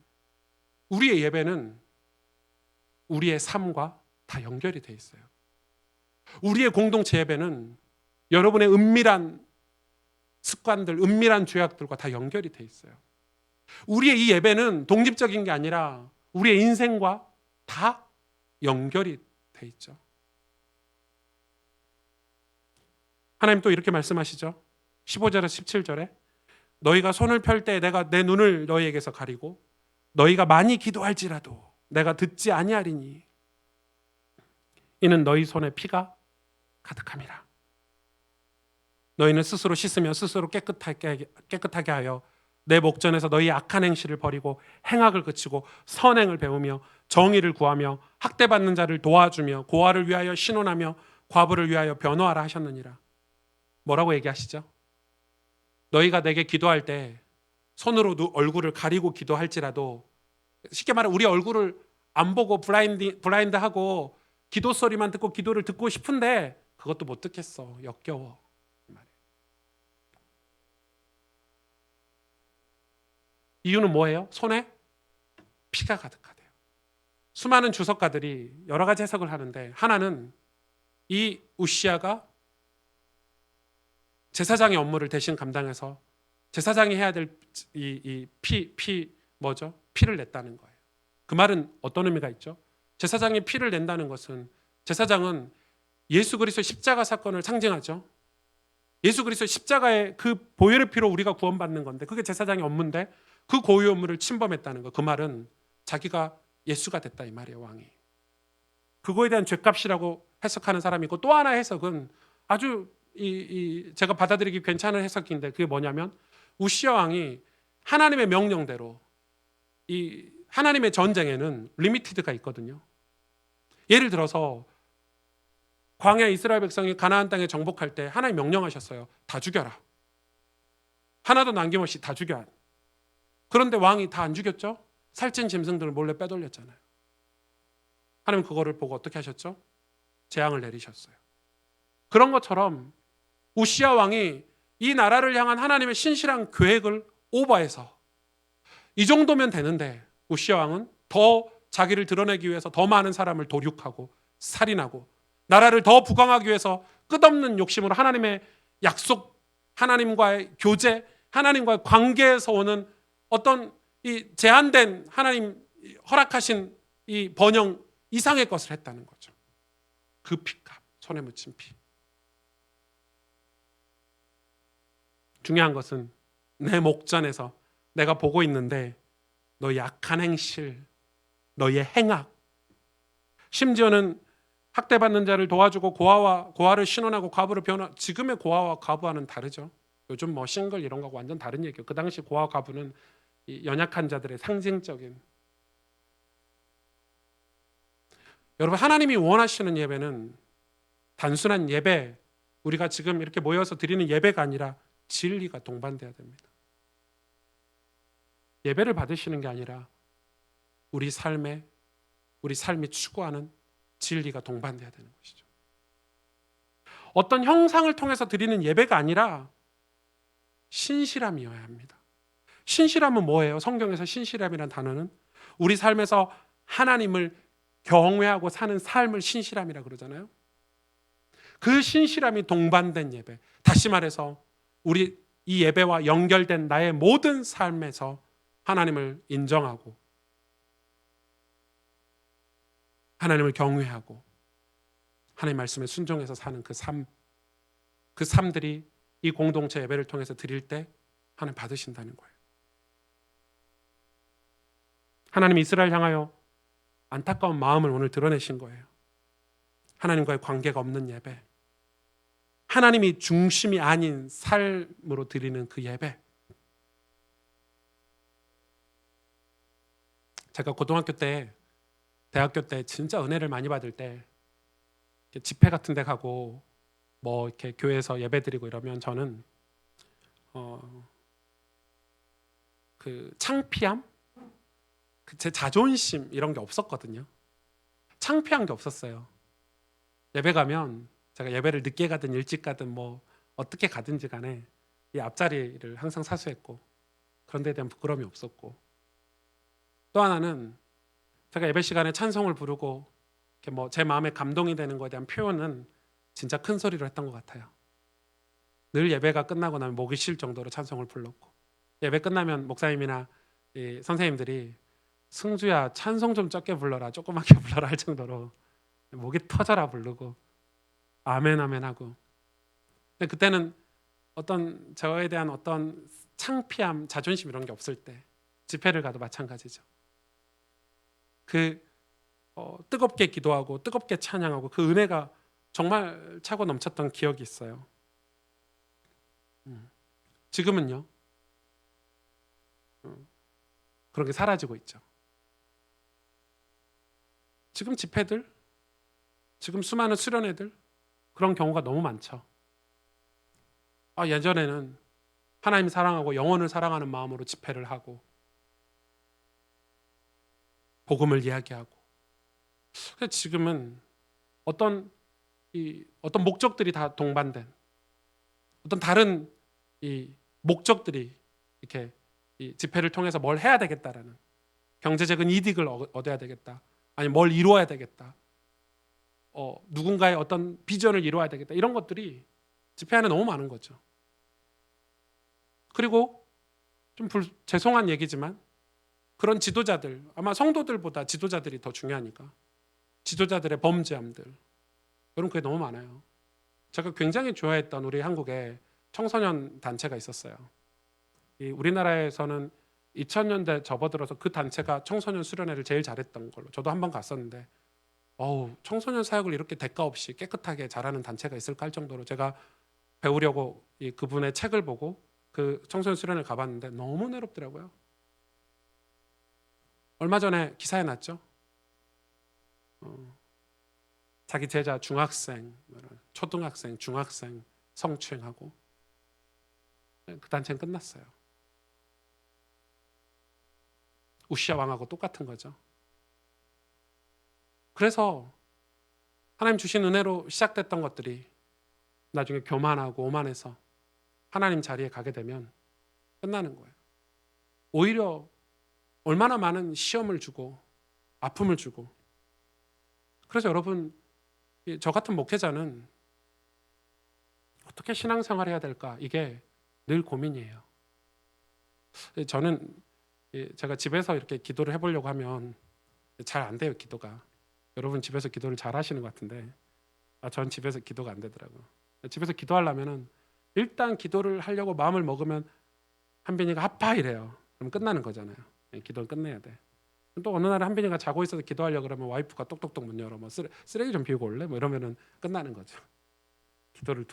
우리의 예배는 우리의 삶과 다 연결이 돼 있어요. 우리의 공동체 예배는 여러분의 은밀한 습관들, 은밀한 죄악들과 다 연결이 돼 있어요. 우리의 이 예배는 독립적인 게 아니라 우리의 인생과 다 연결이 돼 있죠. 하나님 또 이렇게 말씀하시죠. 15절에서 17절에 너희가 손을 펼 때 내가 내 눈을 너희에게서 가리고 너희가 많이 기도할지라도 내가 듣지 아니하리니 이는 너희 손에 피가 가득함이라. 너희는 스스로 씻으며 스스로 깨끗하게 하여 내 목전에서 너희 악한 행실을 버리고 행악을 그치고 선행을 배우며 정의를 구하며 학대받는 자를 도와주며 고아를 위하여 신원하며 과부를 위하여 변호하라 하셨느니라. 뭐라고 얘기하시죠? 너희가 내게 기도할 때 손으로 얼굴을 가리고 기도할지라도, 쉽게 말해 우리 얼굴을 안 보고 블라인드하고 기도 소리만 듣고 기도를 듣고 싶은데 그것도 못 듣겠어. 역겨워. 이유는 뭐예요? 손에 피가 가득하대요. 수많은 주석가들이 여러 가지 해석을 하는데, 하나는 이 우시아가 제사장의 업무를 대신 감당해서 제사장이 해야 될 피를 냈다는 거예요. 그 말은 어떤 의미가 있죠? 제사장이 피를 낸다는 것은, 제사장은 예수 그리스도의 십자가 사건을 상징하죠. 예수 그리스도의 십자가의 그 보혈의 피로 우리가 구원받는 건데, 그게 제사장의 업무인데 그 고유 업무를 침범했다는 거. 그 말은 자기가 예수가 됐다 이 말이에요, 왕이. 그거에 대한 죗값이라고 해석하는 사람이 있고, 또 하나 해석은 아주 제가 받아들이기 괜찮은 해석인데, 그게 뭐냐면 우시아 왕이 하나님의 명령대로, 이 하나님의 전쟁에는 리미티드가 있거든요. 예를 들어서 광야 이스라엘 백성이 가나안 땅에 정복할 때 하나님 명령하셨어요. 다 죽여라. 하나도 남김없이 다 죽여야. 그런데 왕이 다 안 죽였죠? 살찐 짐승들을 몰래 빼돌렸잖아요. 하나님 그거를 보고 어떻게 하셨죠? 재앙을 내리셨어요. 그런 것처럼 우시아 왕이 이 나라를 향한 하나님의 신실한 계획을 오버해서, 이 정도면 되는데 우시아 왕은 더 자기를 드러내기 위해서 더 많은 사람을 도륙하고 살인하고, 나라를 더 부강하기 위해서 끝없는 욕심으로 하나님의 약속, 하나님과의 교제, 하나님과의 관계에서 오는 어떤 이 제한된 하나님 허락하신 이 번영 이상의 것을 했다는 거죠. 그 피값, 손에 묻힌 피. 중요한 것은 내 목전에서 내가 보고 있는데 너 약한 행실, 너의 행악, 심지어는 학대받는 자를 도와주고 고아를 신원하고 과부를 변화. 지금의 고아와 과부와는 다르죠. 요즘 뭐 싱글 이런 거하고 완전 다른 얘기예요. 그 당시 고아 과부는 이 연약한 자들의 상징적인. 여러분, 하나님이 원하시는 예배는 단순한 예배, 우리가 지금 이렇게 모여서 드리는 예배가 아니라 진리가 동반돼야 됩니다. 예배를 받으시는 게 아니라 우리 삶이 추구하는 진리가 동반돼야 되는 것이죠. 어떤 형상을 통해서 드리는 예배가 아니라 신실함이어야 합니다. 신실함은 뭐예요? 성경에서 신실함이라는 단어는 우리 삶에서 하나님을 경외하고 사는 삶을 신실함이라 그러잖아요. 그 신실함이 동반된 예배. 다시 말해서 우리 이 예배와 연결된 나의 모든 삶에서 하나님을 인정하고 하나님을 경외하고 하나님 말씀에 순종해서 사는 그 삶들이 이 공동체 예배를 통해서 드릴 때 하나님 받으신다는 거예요. 하나님 이스라엘 향하여 안타까운 마음을 오늘 드러내신 거예요. 하나님과의 관계가 없는 예배, 하나님이 중심이 아닌 삶으로 드리는 그 예배. 제가 고등학교 때, 대학교 때 진짜 은혜를 많이 받을 때 집회 같은 데 가고 뭐 이렇게 교회에서 예배 드리고 이러면 저는 그 창피함, 제 자존심 이런 게 없었거든요. 창피한 게 없었어요. 예배 가면 제가 예배를 늦게 가든 일찍 가든 뭐 어떻게 가든지 간에 이 앞자리를 항상 사수했고 그런 데에 대한 부끄러움이 없었고, 또 하나는 제가 예배 시간에 찬송을 부르고 이렇게 뭐 제 마음에 감동이 되는 것에 대한 표현은 진짜 큰 소리로 했던 것 같아요. 늘 예배가 끝나고 나면 목이 쉴 정도로 찬송을 불렀고, 예배 끝나면 목사님이나 이 선생님들이 승주야 찬송 좀 적게 불러라, 조그맣게 불러라 할 정도로 목이 터져라 부르고 아멘 아멘 하고. 근데 그때는 어떤 저에 대한 어떤 창피함, 자존심 이런 게 없을 때 집회를 가도 마찬가지죠. 뜨겁게 기도하고 뜨겁게 찬양하고 그 은혜가 정말 차고 넘쳤던 기억이 있어요. 지금은요, 그런 게 사라지고 있죠. 지금 집회들, 지금 수많은 수련회들 그런 경우가 너무 많죠. 예전에는 하나님 사랑하고 영혼을 사랑하는 마음으로 집회를 하고 복음을 이야기하고. 그래서 지금은 어떤 목적들이 다 동반된 어떤 다른 이 목적들이 이렇게 이 집회를 통해서 뭘 해야 되겠다라는 경제적인 이득을 얻어야 되겠다. 아니면 뭘 이루어야 되겠다. 누군가의 어떤 비전을 이루어야 되겠다. 이런 것들이 집회 안에 너무 많은 거죠. 그리고 좀 죄송한 얘기지만 그런 지도자들, 아마 성도들보다 지도자들이 더 중요하니까 지도자들의 범죄함들, 여러분 그게 너무 많아요. 제가 굉장히 좋아했던 우리 한국에 청소년 단체가 있었어요. 우리나라에서는 2000년대 접어들어서 그 단체가 청소년 수련회를 제일 잘했던 걸로, 저도 한번 갔었는데 청소년 사역을 이렇게 대가 없이 깨끗하게 잘하는 단체가 있을까 할 정도로 제가 배우려고 그분의 책을 보고 그 청소년 수련회를 가봤는데 너무 외롭더라고요. 얼마 전에 기사에 났죠. 자기 제자 중학생, 초등학생, 중학생 성추행하고 그 단체는 끝났어요. 우시아 왕하고 똑같은 거죠. 그래서 하나님 주신 은혜로 시작됐던 것들이 나중에 교만하고 오만해서 하나님 자리에 가게 되면 끝나는 거예요. 오히려 얼마나 많은 시험을 주고 아픔을 주고. 그래서 여러분, 저 같은 목회자는 어떻게 신앙생활을 해야 될까? 이게 늘 고민이에요. 저는 제가 집에서 이렇게 기도를 해보려고 하면 잘 안 돼요, 기도가. 여러분 집에서 기도를 잘 하시는 것 같은데 전 집에서 기도가 안 되더라고요. 집에서 기도하려면 일단 기도를 하려고 마음을 먹으면 한빈이가 아파 이래요. 그럼 끝나는 거잖아요. 기도는 끝내야 돼. 또 어느 날 한빈이가 자고 있어서 기도하려고 그러면 와이프가 똑똑똑 문 열어. 뭐 쓰레기 좀 비우고 올래? 뭐 이러면은 끝나는 거죠. 기도를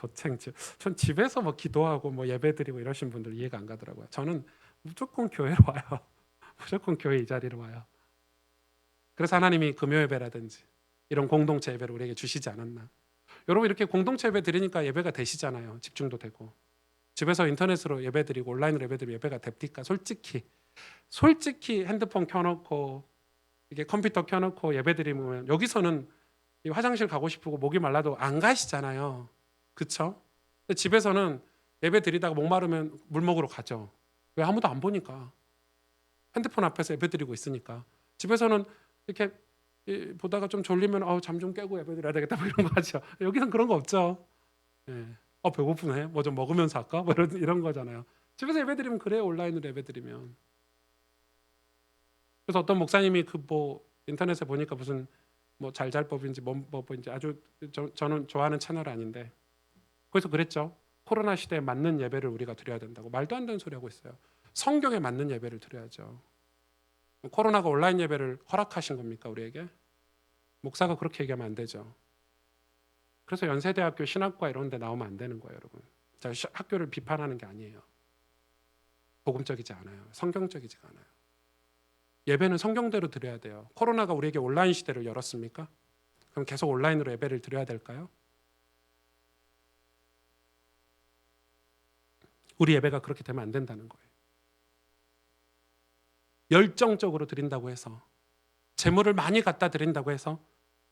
전 집에서 뭐 기도하고 뭐 예배드리고 이러신 분들 이해가 안 가더라고요. 저는 무조건 교회로 와요. 무조건 교회 이 자리로 와요. 그래서 하나님이 금요 예배라든지 이런 공동체 예배를 우리에게 주시지 않았나. 여러분 이렇게 공동체 예배 드리니까 예배가 되시잖아요. 집중도 되고. 집에서 인터넷으로 예배 드리고 온라인으로 예배 드리면 예배가 됩니까? 솔직히 핸드폰 켜놓고 이게 컴퓨터 켜놓고 예배 드리면 여기서는 화장실 가고 싶고 목이 말라도 안 가시잖아요. 그렇죠? 집에서는 예배 드리다가 목마르면 물 먹으러 가죠. 왜? 아무도 안 보니까. 핸드폰 앞에서 예배 드리고 있으니까. 집에서는 이렇게 보다가 좀 졸리면 잠 좀 깨고 예배 드려야 되겠다 뭐 이런 거 하죠. 여기선 그런 거 없죠. 예. 배고프네. 뭐 좀 먹으면서 할까? 뭐 이런 거잖아요. 집에서 예배 드리면 그래요. 온라인으로 예배 드리면. 그래서 어떤 목사님이 인터넷에 보니까 무슨 뭐 잘잘법인지 뭐법인지 아주 저는 좋아하는 채널 아닌데 거기서 그랬죠. 코로나 시대에 맞는 예배를 우리가 드려야 된다고. 말도 안 되는 소리 하고 있어요. 성경에 맞는 예배를 드려야죠. 코로나가 온라인 예배를 허락하신 겁니까 우리에게? 목사가 그렇게 얘기하면 안 되죠. 그래서 연세대학교 신학과 이런 데 나오면 안 되는 거예요, 여러분. 제가 학교를 비판하는 게 아니에요. 복음적이지 않아요. 성경적이지가 않아요. 예배는 성경대로 드려야 돼요. 코로나가 우리에게 온라인 시대를 열었습니까? 그럼 계속 온라인으로 예배를 드려야 될까요? 우리 예배가 그렇게 되면 안 된다는 거예요. 열정적으로 드린다고 해서 재물을 많이 갖다 드린다고 해서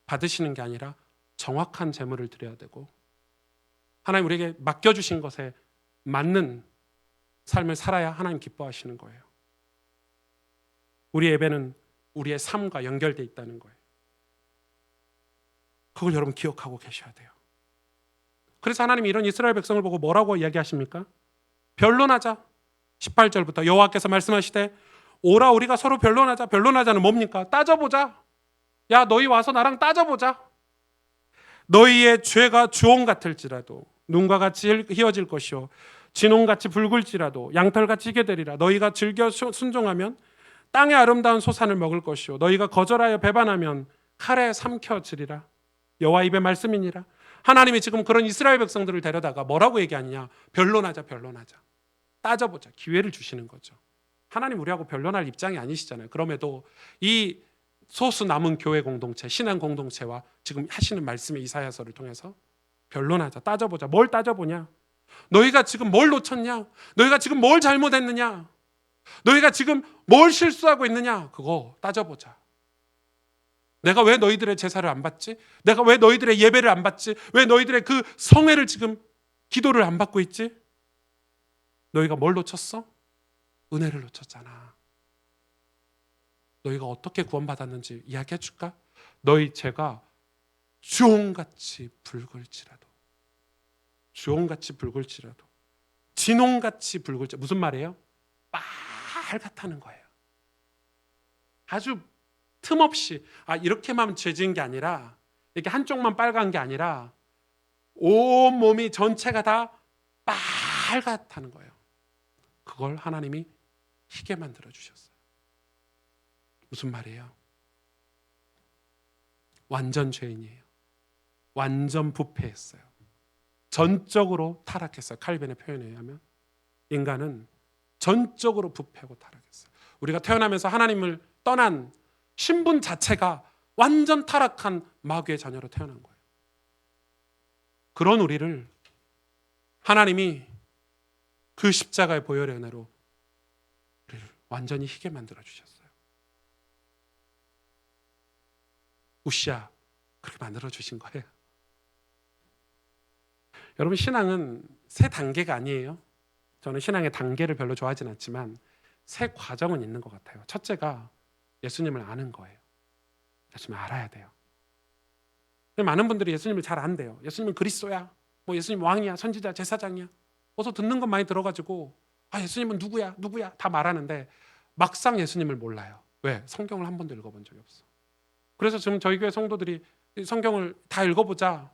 받으시는 게 아니라 정확한 재물을 드려야 되고 하나님 우리에게 맡겨주신 것에 맞는 삶을 살아야 하나님 기뻐하시는 거예요. 우리 예배는 우리의 삶과 연결되어 있다는 거예요. 그걸 여러분 기억하고 계셔야 돼요. 그래서 하나님이 이런 이스라엘 백성을 보고 뭐라고 이야기하십니까? 변론하자. 18절부터 여호와께서 말씀하시되 오라 우리가 서로 변론하자. 변론하자는 뭡니까? 따져보자. 야 너희 와서 나랑 따져보자. 너희의 죄가 주홍 같을지라도 눈과 같이 희어질 것이요 진홍같이 붉을지라도 양털같이 희게 되리라. 너희가 즐겨 순종하면 땅의 아름다운 소산을 먹을 것이요 너희가 거절하여 배반하면 칼에 삼켜지리라. 여호와 입의 말씀이니라. 하나님이 지금 그런 이스라엘 백성들을 데려다가 뭐라고 얘기하느냐? 변론하자. 따져보자. 기회를 주시는 거죠. 하나님 우리하고 변론할 입장이 아니시잖아요. 그럼에도 이 소수 남은 교회 공동체, 신앙 공동체와 지금 하시는 말씀의 이사야서를 통해서 변론하자. 따져보자. 뭘 따져보냐? 너희가 지금 뭘 놓쳤냐? 너희가 지금 뭘 잘못했느냐? 너희가 지금 뭘 실수하고 있느냐? 그거 따져보자. 내가 왜 너희들의 제사를 안 받지? 내가 왜 너희들의 예배를 안 받지? 왜 너희들의 그 성회를 지금 기도를 안 받고 있지? 너희가 뭘 놓쳤어? 은혜를 놓쳤잖아. 너희가 어떻게 구원받았는지 이야기해 줄까? 너희 죄가 주홍같이 붉을지라도, 주홍같이 붉을지라도, 진홍같이 붉을지, 무슨 말이에요? 빨갛다는 거예요. 아주 틈없이 이렇게만 죄 지은 게 아니라, 이렇게 한쪽만 빨간 게 아니라 온 몸이 전체가 다 빨갛다는 거예요. 그걸 하나님이 희게 만들어 주셨어요. 무슨 말이에요? 완전 죄인이에요. 완전 부패했어요. 전적으로 타락했어요. 칼빈의 표현에 의하면 인간은 전적으로 부패하고 타락했어요. 우리가 태어나면서 하나님을 떠난 신분 자체가 완전 타락한 마귀의 자녀로 태어난 거예요. 그런 우리를 하나님이 그 십자가의 보혈의 은혜로 우리를 완전히 희게 만들어 주셨어요. 우시아 그렇게 만들어 주신 거예요. 여러분, 신앙은 세 단계가 아니에요. 저는 신앙의 단계를 별로 좋아하진 않지만 세 과정은 있는 것 같아요. 첫째가 예수님을 아는 거예요. 예수님을 알아야 돼요. 많은 분들이 예수님을 잘 안대요. 예수님은 그리스도야, 뭐 예수님 왕이야, 선지자, 제사장이야. 어서 듣는 것 많이 들어가지고 예수님은 누구야 다 말하는데 막상 예수님을 몰라요. 왜? 성경을 한 번도 읽어본 적이 없어. 그래서 지금 저희 교회 성도들이 성경을 다 읽어보자,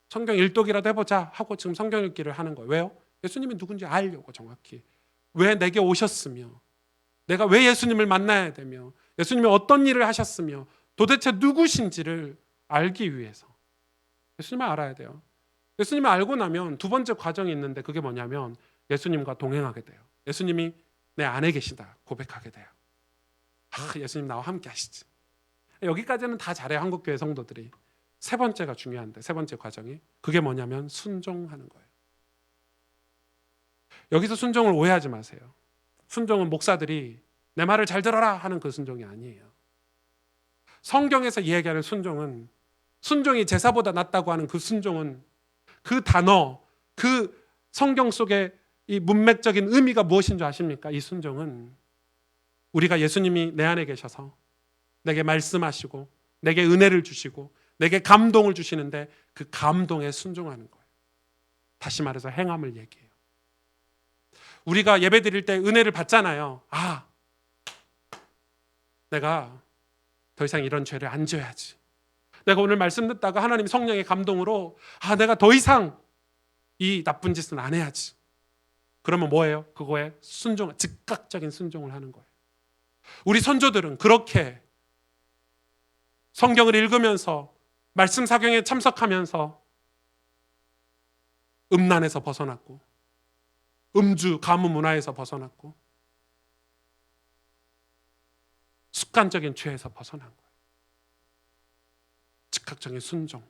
성경 일독이라도 해보자 하고 지금 성경 읽기를 하는 거예요. 왜요? 예수님이 누군지 알려고. 정확히 왜 내게 오셨으며, 내가 왜 예수님을 만나야 되며, 예수님이 어떤 일을 하셨으며, 도대체 누구신지를 알기 위해서 예수님을 알아야 돼요. 예수님을 알고 나면 두 번째 과정이 있는데, 그게 뭐냐면 예수님과 동행하게 돼요. 예수님이 내 안에 계시다 고백하게 돼요. 예수님 나와 함께 하시지. 여기까지는 다 잘해요, 한국교회 성도들이. 세 번째가 중요한데, 세 번째 과정이 그게 뭐냐면 순종하는 거예요. 여기서 순종을 오해하지 마세요. 순종은 목사들이 내 말을 잘 들어라 하는 그 순종이 아니에요. 성경에서 이야기하는 순종은, 순종이 제사보다 낫다고 하는 그 순종은, 그 단어, 그 성경 속에 이 문맥적인 의미가 무엇인 줄 아십니까? 이 순종은 우리가 예수님이 내 안에 계셔서 내게 말씀하시고 내게 은혜를 주시고 내게 감동을 주시는데 그 감동에 순종하는 거예요. 다시 말해서 행함을 얘기해요. 우리가 예배 드릴 때 은혜를 받잖아요. 내가 더 이상 이런 죄를 안 지어야지. 내가 오늘 말씀 듣다가 하나님 성령의 감동으로 내가 더 이상 이 나쁜 짓은 안 해야지. 그러면 뭐예요? 그거에 순종, 즉각적인 순종을 하는 거예요. 우리 선조들은 그렇게 성경을 읽으면서 말씀 사경에 참석하면서 음란에서 벗어났고, 음주, 가무 문화에서 벗어났고, 습관적인 죄에서 벗어난 거예요. 즉각적인 순종.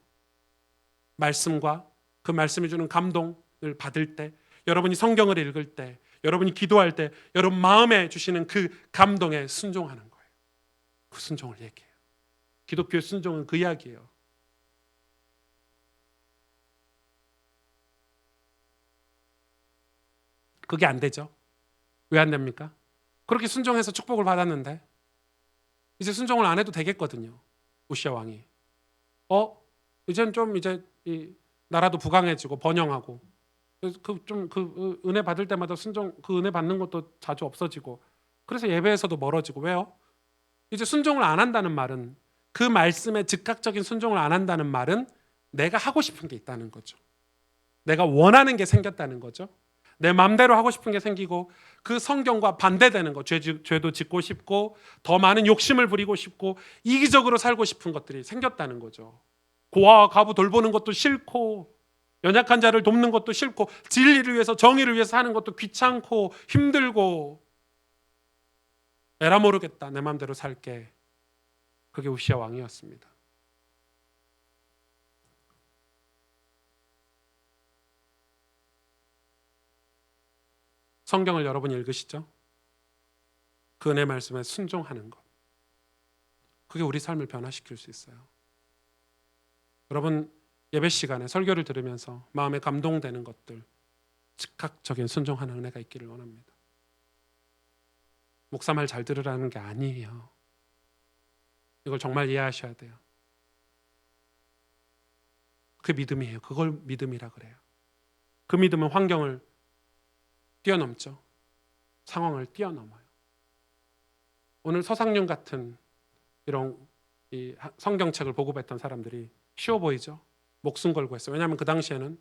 말씀과 그 말씀이 주는 감동을 받을 때, 여러분이 성경을 읽을 때, 여러분이 기도할 때, 여러분 마음에 주시는 그 감동에 순종하는 거예요. 그 순종을 얘기해요. 기독교의 순종은 그 이야기예요. 그게 안 되죠. 왜 안 됩니까? 그렇게 순종해서 축복을 받았는데 이제 순종을 안 해도 되겠거든요. 우시아 왕이. 이제는 좀 이 나라도 부강해지고 번영하고, 그 은혜 받을 때마다 순종, 그 은혜 받는 것도 자주 없어지고, 그래서 예배에서도 멀어지고. 왜요? 이제 순종을 안 한다는 말은, 그 말씀에 즉각적인 순종을 안 한다는 말은 내가 하고 싶은 게 있다는 거죠. 내가 원하는 게 생겼다는 거죠. 내 마음대로 하고 싶은 게 생기고, 그 성경과 반대되는 거, 죄도 짓고 싶고, 더 많은 욕심을 부리고 싶고, 이기적으로 살고 싶은 것들이 생겼다는 거죠. 고아와 과부 돌보는 것도 싫고, 연약한 자를 돕는 것도 싫고, 진리를 위해서, 정의를 위해서 하는 것도 귀찮고 힘들고, 에라 모르겠다, 내 마음대로 살게. 그게 우시아 왕이었습니다. 성경을 여러분이 읽으시죠? 그 은혜 말씀에 순종하는 것. 그게 우리 삶을 변화시킬 수 있어요. 여러분 예배 시간에 설교를 들으면서 마음에 감동되는 것들, 즉각적인 순종하는 은혜가 있기를 원합니다. 목사 말 잘 들으라는 게 아니에요. 이걸 정말 이해하셔야 돼요. 그 믿음이에요. 그걸 믿음이라 그래요. 그 믿음은 환경을 뛰어넘죠. 상황을 뛰어넘어요. 오늘 서상윤 같은 이런 이 성경책을 보급했던 사람들이 쉬워 보이죠? 목숨 걸고 했어요. 왜냐하면 그 당시에는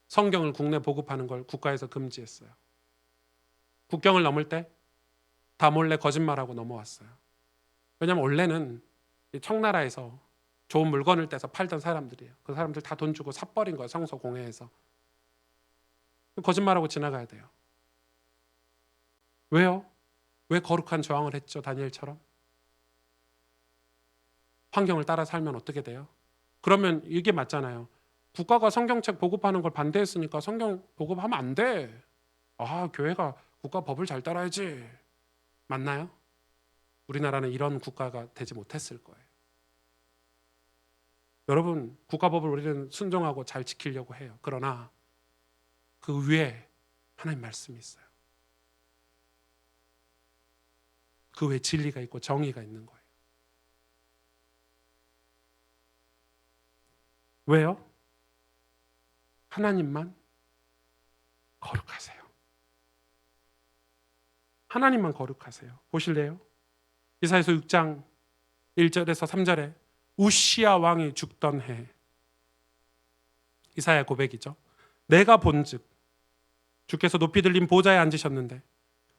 성경을 국내 보급하는 걸 국가에서 금지했어요. 국경을 넘을 때 다 몰래 거짓말하고 넘어왔어요. 왜냐하면 원래는 청나라에서 좋은 물건을 떼서 팔던 사람들이에요. 그 사람들 다 돈 주고 삽버린 거예요. 성서공회에서. 거짓말하고 지나가야 돼요. 왜요? 왜 거룩한 저항을 했죠? 다니엘처럼. 환경을 따라 살면 어떻게 돼요? 그러면 이게 맞잖아요. 국가가 성경책 보급하는 걸 반대했으니까 성경 보급하면 안 돼. 아, 교회가 국가 법을 잘 따라야지. 맞나요? 우리나라는 이런 국가가 되지 못했을 거예요. 여러분, 국가법을 우리는 순종하고 잘 지키려고 해요. 그러나 그 위에 하나님 말씀이 있어요. 그 위에 진리가 있고 정의가 있는 거예요. 왜요? 하나님만 거룩하세요. 하나님만 거룩하세요. 보실래요? 이사야서 6장 1절에서 3절에 우시야 왕이 죽던 해, 이사야 고백이죠. 내가 본즉 주께서 높이 들린 보좌에 앉으셨는데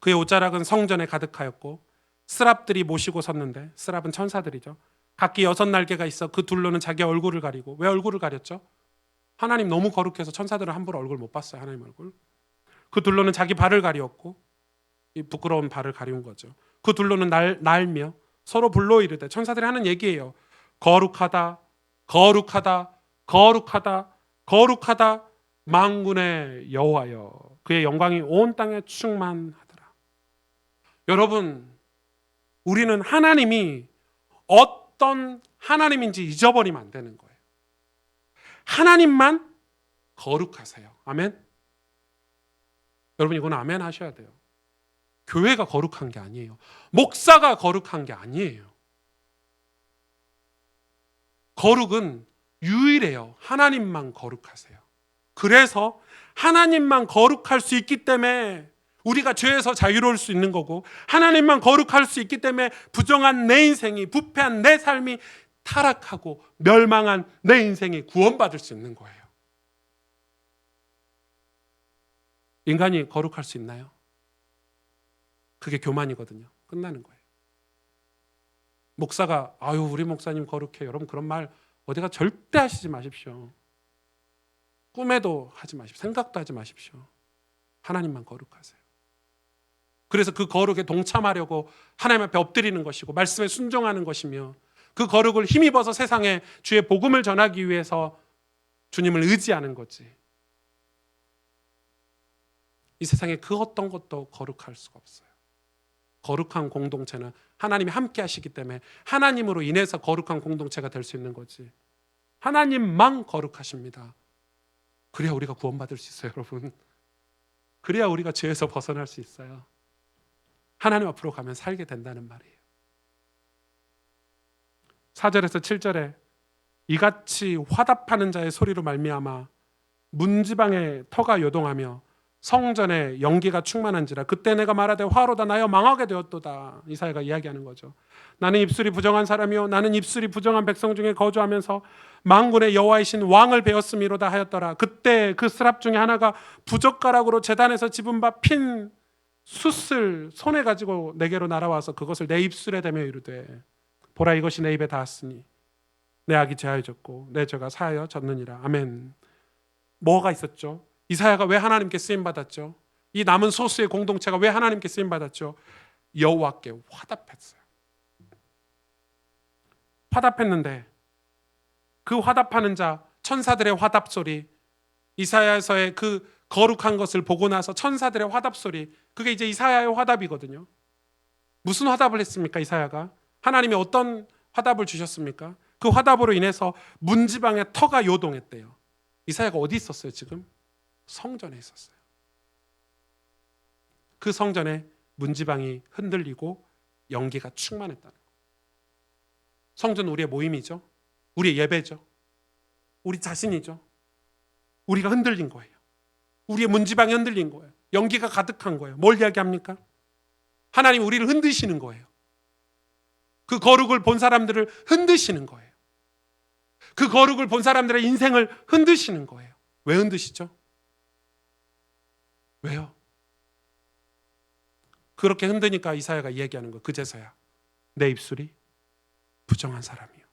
그의 옷자락은 성전에 가득하였고 스랍들이 모시고 섰는데, 스랍은 천사들이죠. 각기 6날개가 있어 그 둘로는 자기 얼굴을 가리고. 왜 얼굴을 가렸죠? 하나님 너무 거룩해서 천사들은 함부로 얼굴 못 봤어요. 하나님 얼굴. 그 둘로는 자기 발을 가리었고, 이 부끄러운 발을 가리운 거죠. 그 둘로는 날며 서로 불러 이르되, 천사들이 하는 얘기예요. 거룩하다, 거룩하다, 거룩하다, 거룩하다, 만군의 여호와여, 그의 영광이 온 땅에 충만하더라. 여러분, 우리는 하나님이 어떤 하나님인지 잊어버리면 안 되는 거예요. 하나님만 거룩하세요. 아멘. 여러분, 이건 아멘 하셔야 돼요. 교회가 거룩한 게 아니에요. 목사가 거룩한 게 아니에요. 거룩은 유일해요. 하나님만 거룩하세요. 그래서 하나님만 거룩할 수 있기 때문에 우리가 죄에서 자유로울 수 있는 거고, 하나님만 거룩할 수 있기 때문에 부정한 내 인생이, 부패한 내 삶이, 타락하고 멸망한 내 인생이 구원받을 수 있는 거예요. 인간이 거룩할 수 있나요? 그게 교만이거든요. 끝나는 거예요. 목사가 아유 우리 목사님 거룩해, 여러분 그런 말 어디가 절대 하시지 마십시오. 꿈에도 하지 마십시오. 생각도 하지 마십시오. 하나님만 거룩하세요. 그래서 그 거룩에 동참하려고 하나님 앞에 엎드리는 것이고 말씀에 순종하는 것이며, 그 거룩을 힘입어서 세상에 주의 복음을 전하기 위해서 주님을 의지하는 거지. 이 세상에 그 어떤 것도 거룩할 수가 없어요. 거룩한 공동체는 하나님이 함께 하시기 때문에 하나님으로 인해서 거룩한 공동체가 될 수 있는 거지. 하나님만 거룩하십니다. 그래야 우리가 구원받을 수 있어요, 여러분. 그래야 우리가 죄에서 벗어날 수 있어요. 하나님 앞으로 가면 살게 된다는 말이에요. 4절에서 7절에 이같이 화답하는 자의 소리로 말미암아 문지방에 터가 요동하며 성전에 연기가 충만한지라 그때 내가 말하되 화로다 나여 망하게 되었도다. 이사야가 이야기하는 거죠. 나는 입술이 부정한 사람이요 나는 입술이 부정한 백성 중에 거주하면서 만군의 여호와이신 왕을 배웠음이로다 하였더라. 그때 그 스랍 중에 하나가 부젓가락으로 제단에서 집은 바 핀 숯을 손에 가지고 내게로 날아와서 그것을 내 입술에 대며 이르되 보라 이것이 내 입에 닿았으니 내 악이 제하여졌고 내 죄가 사하여졌느니라. 아멘. 뭐가 있었죠? 이사야가 왜 하나님께 쓰임받았죠? 이 남은 소수의 공동체가 왜 하나님께 쓰임받았죠? 여호와께 화답했어요. 화답했는데 그 화답하는 자, 천사들의 화답 소리, 이사야서의 그 거룩한 것을 보고 나서 천사들의 화답 소리, 그게 이제 이사야의 화답이거든요. 무슨 화답을 했습니까? 이사야가 하나님이 어떤 화답을 주셨습니까? 그 화답으로 인해서 문지방의 터가 요동했대요. 이사야가 어디 있었어요? 지금 성전에 있었어요. 그 성전에 문지방이 흔들리고 연기가 충만했다는 거예요. 성전은 우리의 모임이죠. 우리의 예배죠. 우리 자신이죠. 우리가 흔들린 거예요. 우리의 문지방이 흔들린 거예요. 연기가 가득한 거예요. 뭘 이야기합니까? 하나님 우리를 흔드시는 거예요. 그 거룩을 본 사람들을 흔드시는 거예요. 그 거룩을 본 사람들의 인생을 흔드시는 거예요. 왜 흔드시죠? 왜요? 그렇게 흔드니까 이사야가 이야기하는 거예요. 그제서야 내 입술이 부정한 사람이요,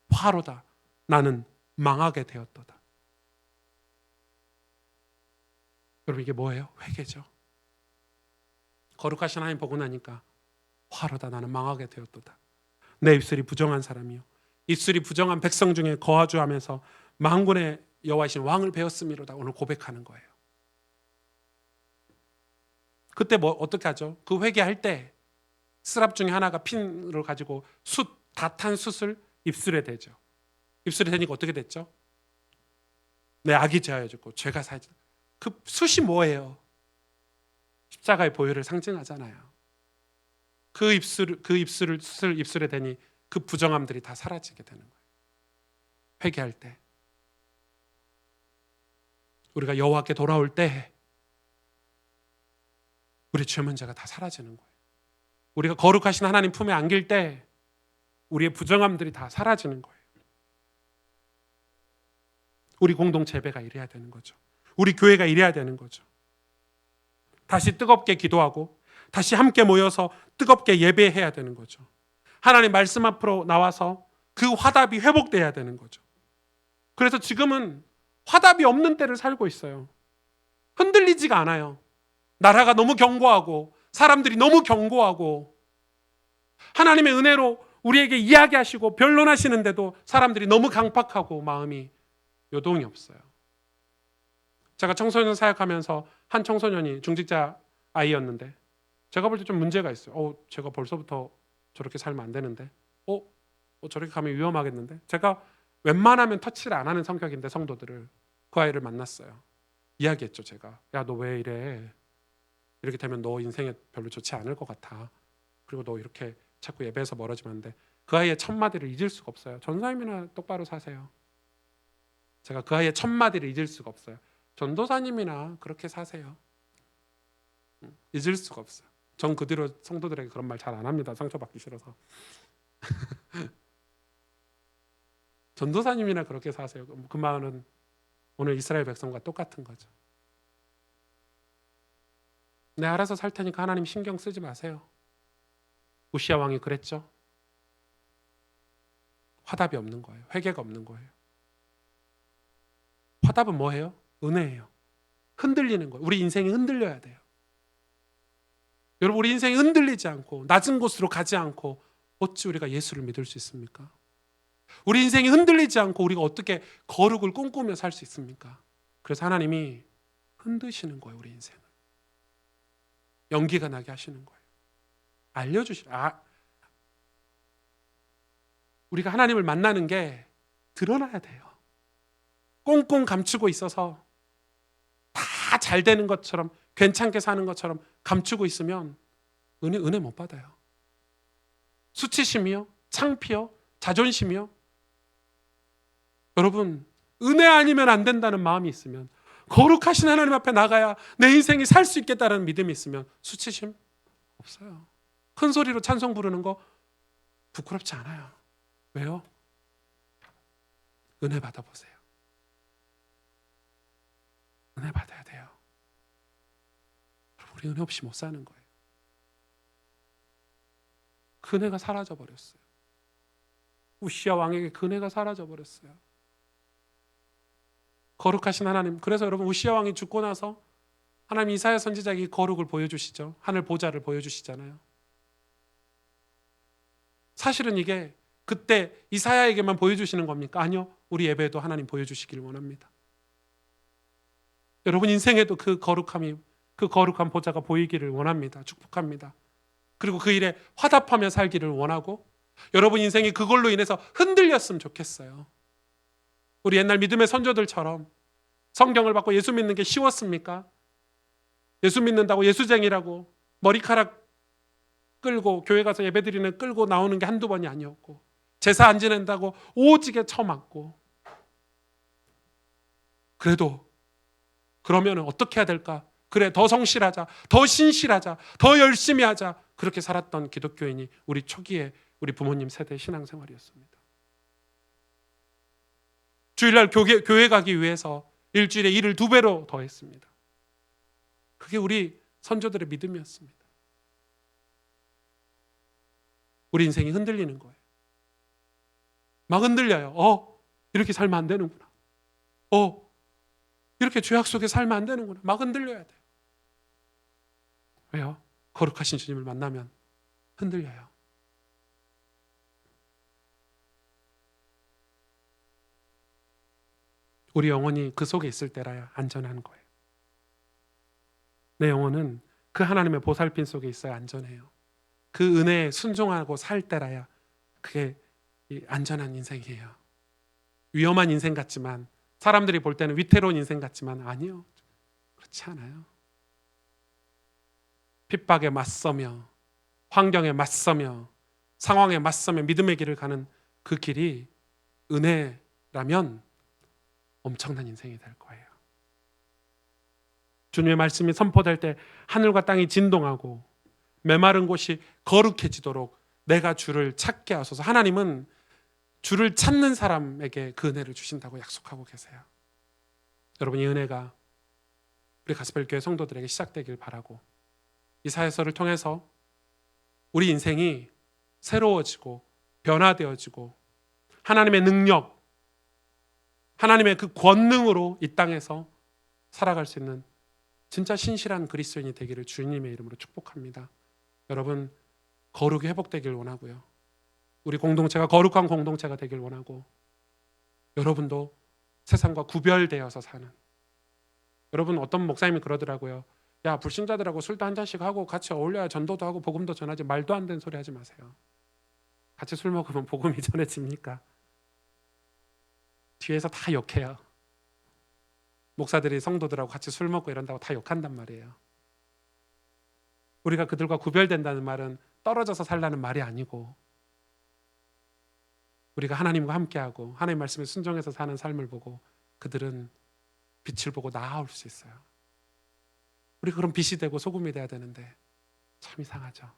화로다. 나는 망하게 되었도다. 여러분, 이게 뭐예요? 회개죠. 거룩하신 하나님 보고 나니까 화로다. 나는 망하게 되었도다. 내 입술이 부정한 사람이요, 입술이 부정한 백성 중에 거하주하면서 만군의 여호와이신 왕을 배웠음이로다. 오늘 고백하는 거예요. 그때 뭐 어떻게 하죠? 그 회개할 때 스랍 중에 하나가 핀을 가지고 다 탄 숯을 입술에 대죠. 입술에 대니까 어떻게 됐죠? 내 악이 제하여졌고 죄가 사해졌고. 그 숯이 뭐예요? 십자가의 보혈을 상징하잖아요. 그 숯을 입술에 대니 그 부정함들이 다 사라지게 되는 거예요. 회개할 때, 우리가 여호와께 돌아올 때 우리 죄 문제가 다 사라지는 거예요. 우리가 거룩하신 하나님 품에 안길 때 우리의 부정함들이 다 사라지는 거예요. 우리 공동체 예배가 이래야 되는 거죠. 우리 교회가 이래야 되는 거죠. 다시 뜨겁게 기도하고 다시 함께 모여서 뜨겁게 예배해야 되는 거죠. 하나님 말씀 앞으로 나와서 그 화답이 회복돼야 되는 거죠. 그래서 지금은 화답이 없는 때를 살고 있어요. 흔들리지가 않아요. 나라가 너무 견고하고 사람들이 너무 견고하고 하나님의 은혜로 우리에게 이야기하시고 변론하시는데도 사람들이 너무 강팍하고 마음이 요동이 없어요. 제가 청소년 사역하면서 한 청소년이 중직자 아이였는데 제가 볼 때 좀 문제가 있어요. 제가 벌써부터 저렇게 살면 안 되는데 저렇게 가면 위험하겠는데. 제가 웬만하면 터치를 안 하는 성격인데 성도들을, 그 아이를 만났어요. 이야기했죠. 제가, 야, 너 왜 이래? 이렇게 되면 너 인생에 별로 좋지 않을 것 같아. 그리고 너 이렇게 자꾸 예배에서 멀어지면 안 돼. 그 아이의 첫 마디를 잊을 수가 없어요. 전사님이나 똑바로 사세요. 제가 그 아이의 첫 마디를 잊을 수가 없어요. 전도사님이나 그렇게 사세요. 잊을 수가 없어요. 전 그 뒤로 성도들에게 그런 말 잘 안 합니다. 상처받기 싫어서. 전도사님이나 그렇게 사세요. 그 말은 오늘 이스라엘 백성과 똑같은 거죠. 내 알아서 살 테니까 하나님 신경 쓰지 마세요. 우시야 왕이 그랬죠. 화답이 없는 거예요. 회개가 없는 거예요. 화답은 뭐예요? 은혜예요. 흔들리는 거예요. 우리 인생이 흔들려야 돼요. 여러분, 우리 인생이 흔들리지 않고 낮은 곳으로 가지 않고 어찌 우리가 예수를 믿을 수 있습니까? 우리 인생이 흔들리지 않고 우리가 어떻게 거룩을 꿈꾸며 살 수 있습니까? 그래서 하나님이 흔드시는 거예요. 우리 인생을 연기가 나게 하시는 거예요. 우리가 하나님을 만나는 게 드러나야 돼요. 꽁꽁 감추고 있어서 다 잘 되는 것처럼, 괜찮게 사는 것처럼 감추고 있으면 은혜 못 받아요. 수치심이요, 창피요, 자존심이요. 여러분, 은혜 아니면 안 된다는 마음이 있으면, 거룩하신 하나님 앞에 나가야 내 인생이 살 수 있겠다는 믿음이 있으면 수치심 없어요. 큰 소리로 찬송 부르는 거 부끄럽지 않아요. 왜요? 은혜 받아보세요. 은혜 받아야 돼요. 우리 은혜 없이 못 사는 거예요. 그 은혜가 사라져버렸어요. 우시야 왕에게 그 은혜가 사라져버렸어요. 거룩하신 하나님. 그래서 여러분, 우시야 왕이 죽고 나서 하나님 이사야 선지자에게 거룩을 보여주시죠. 하늘 보좌를 보여주시잖아요. 사실은 이게 그때 이사야에게만 보여주시는 겁니까? 아니요. 우리 예배에도 하나님 보여주시길 원합니다. 여러분 인생에도 그 거룩한 보좌가 보이기를 원합니다. 축복합니다. 그리고 그 일에 화답하며 살기를 원하고 여러분 인생이 그걸로 인해서 흔들렸으면 좋겠어요. 우리 옛날 믿음의 선조들처럼 성경을 받고 예수 믿는 게 쉬웠습니까? 예수 믿는다고 예수쟁이라고 머리카락 끌고 교회 가서 예배드리는 끌고 나오는 게 한두 번이 아니었고 제사 안 지낸다고 오지게 처맞고 그래도 그러면 어떻게 해야 될까? 그래 더 성실하자, 더 신실하자, 더 열심히 하자 그렇게 살았던 기독교인이 우리 초기에 우리 부모님 세대 신앙생활이었습니다. 주일날 교회 가기 위해서 일주일에 일을 2배로 더 했습니다. 그게 우리 선조들의 믿음이었습니다. 우리 인생이 흔들리는 거예요. 막 흔들려요. 이렇게 살면 안 되는구나. 이렇게 죄악 속에 살면 안 되는구나. 막 흔들려야 돼요. 왜요? 거룩하신 주님을 만나면 흔들려요. 우리 영혼이 그 속에 있을 때라야 안전한 거예요. 내 영혼은 그 하나님의 보살핌 속에 있어야 안전해요. 그 은혜에 순종하고 살 때라야 그게 안전한 인생이에요. 위험한 인생 같지만 사람들이 볼 때는 위태로운 인생 같지만 아니요. 그렇지 않아요. 핍박에 맞서며 환경에 맞서며 상황에 맞서며 믿음의 길을 가는 그 길이 은혜라면 엄청난 인생이 될 거예요. 주님의 말씀이 선포될 때 하늘과 땅이 진동하고 메마른 곳이 거룩해지도록 내가 주를 찾게 하소서. 하나님은 주를 찾는 사람에게 그 은혜를 주신다고 약속하고 계세요. 여러분 이 은혜가 우리 가스펠교회 성도들에게 시작되길 바라고 이 사회서를 통해서 우리 인생이 새로워지고 변화되어지고 하나님의 능력, 하나님의 그 권능으로 이 땅에서 살아갈 수 있는 진짜 신실한 그리스도인이 되기를 주님의 이름으로 축복합니다. 여러분 거룩이 회복되길 원하고요. 우리 공동체가 거룩한 공동체가 되길 원하고 여러분도 세상과 구별되어서 사는 여러분 어떤 목사님이 그러더라고요. 야 불신자들하고 술도 한 잔씩 하고 같이 어울려야 전도도 하고 복음도 전하지 말도 안 되는 소리 하지 마세요. 같이 술 먹으면 복음이 전해집니까? 뒤에서 다 욕해요. 목사들이 성도들하고 같이 술 먹고 이런다고 다 욕한단 말이에요. 우리가 그들과 구별된다는 말은 떨어져서 살라는 말이 아니고 우리가 하나님과 함께하고 하나님 말씀에 순종해서 사는 삶을 보고 그들은 빛을 보고 나아올 수 있어요. 우리 그런 빛이 되고 소금이 돼야 되는데 참 이상하죠.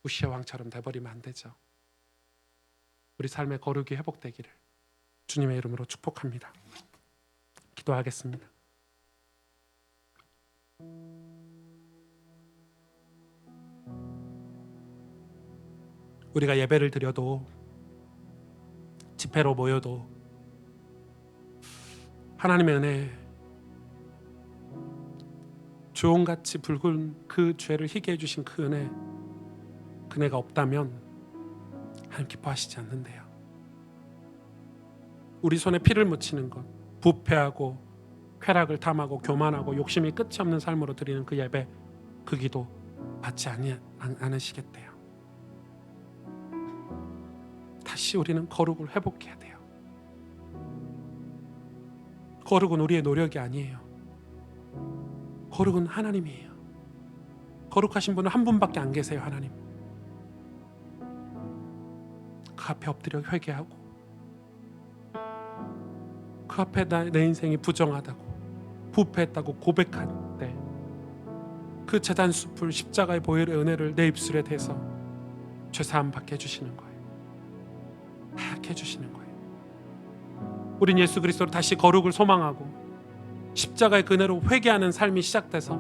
우시아 왕처럼 돼버리면 안 되죠. 우리 삶의 거룩이 회복되기를 주님의 이름으로 축복합니다. 기도하겠습니다. 우리가 예배를 드려도 집회로 모여도 하나님의 은혜 주홍같이 붉은 그 죄를 희게 해주신 그 은혜가 없다면 하나님 기뻐하시지 않는데요. 우리 손에 피를 묻히는 것, 부패하고 쾌락을 탐하고 교만하고 욕심이 끝이 없는 삶으로 드리는 그 예배, 그 기도 받지 않으시겠대요. 다시 우리는 거룩을 회복해야 돼요. 거룩은 우리의 노력이 아니에요. 거룩은 하나님이에요. 거룩하신 분은 한 분밖에 안 계세요. 하나님. 그 앞에 엎드려 회개하고 그 앞에 내 인생이 부정하다고 부패했다고 고백할 때 그 제단 숲을 십자가의 보혈의 은혜를 내 입술에 대서 죄사함 받게 해주시는 거예요. 다 해주시는 거예요. 우린 예수 그리스도로 다시 거룩을 소망하고 십자가의 그 은혜로 회개하는 삶이 시작돼서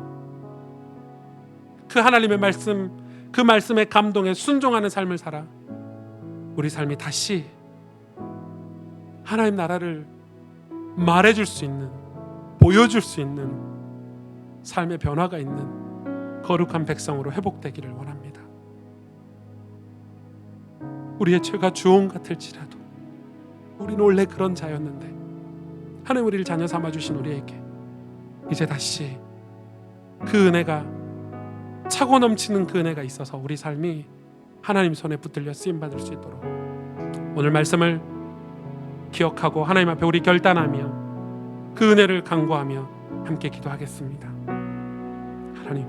그 하나님의 말씀, 그 말씀의 감동에 순종하는 삶을 살아 우리 삶이 다시 하나님 나라를 말해줄 수 있는, 보여줄 수 있는 삶의 변화가 있는 거룩한 백성으로 회복되기를 원합니다. 우리의 죄가 주홍 같을지라도 우리는 원래 그런 자였는데 하나님 우리를 자녀 삼아 주신 우리에게 이제 다시 그 은혜가 차고 넘치는 그 은혜가 있어서 우리 삶이 하나님 손에 붙들려 쓰임 받을 수 있도록 오늘 말씀을 기억하고 하나님 앞에 우리 결단하며 그 은혜를 간구하며 함께 기도하겠습니다. 하나님,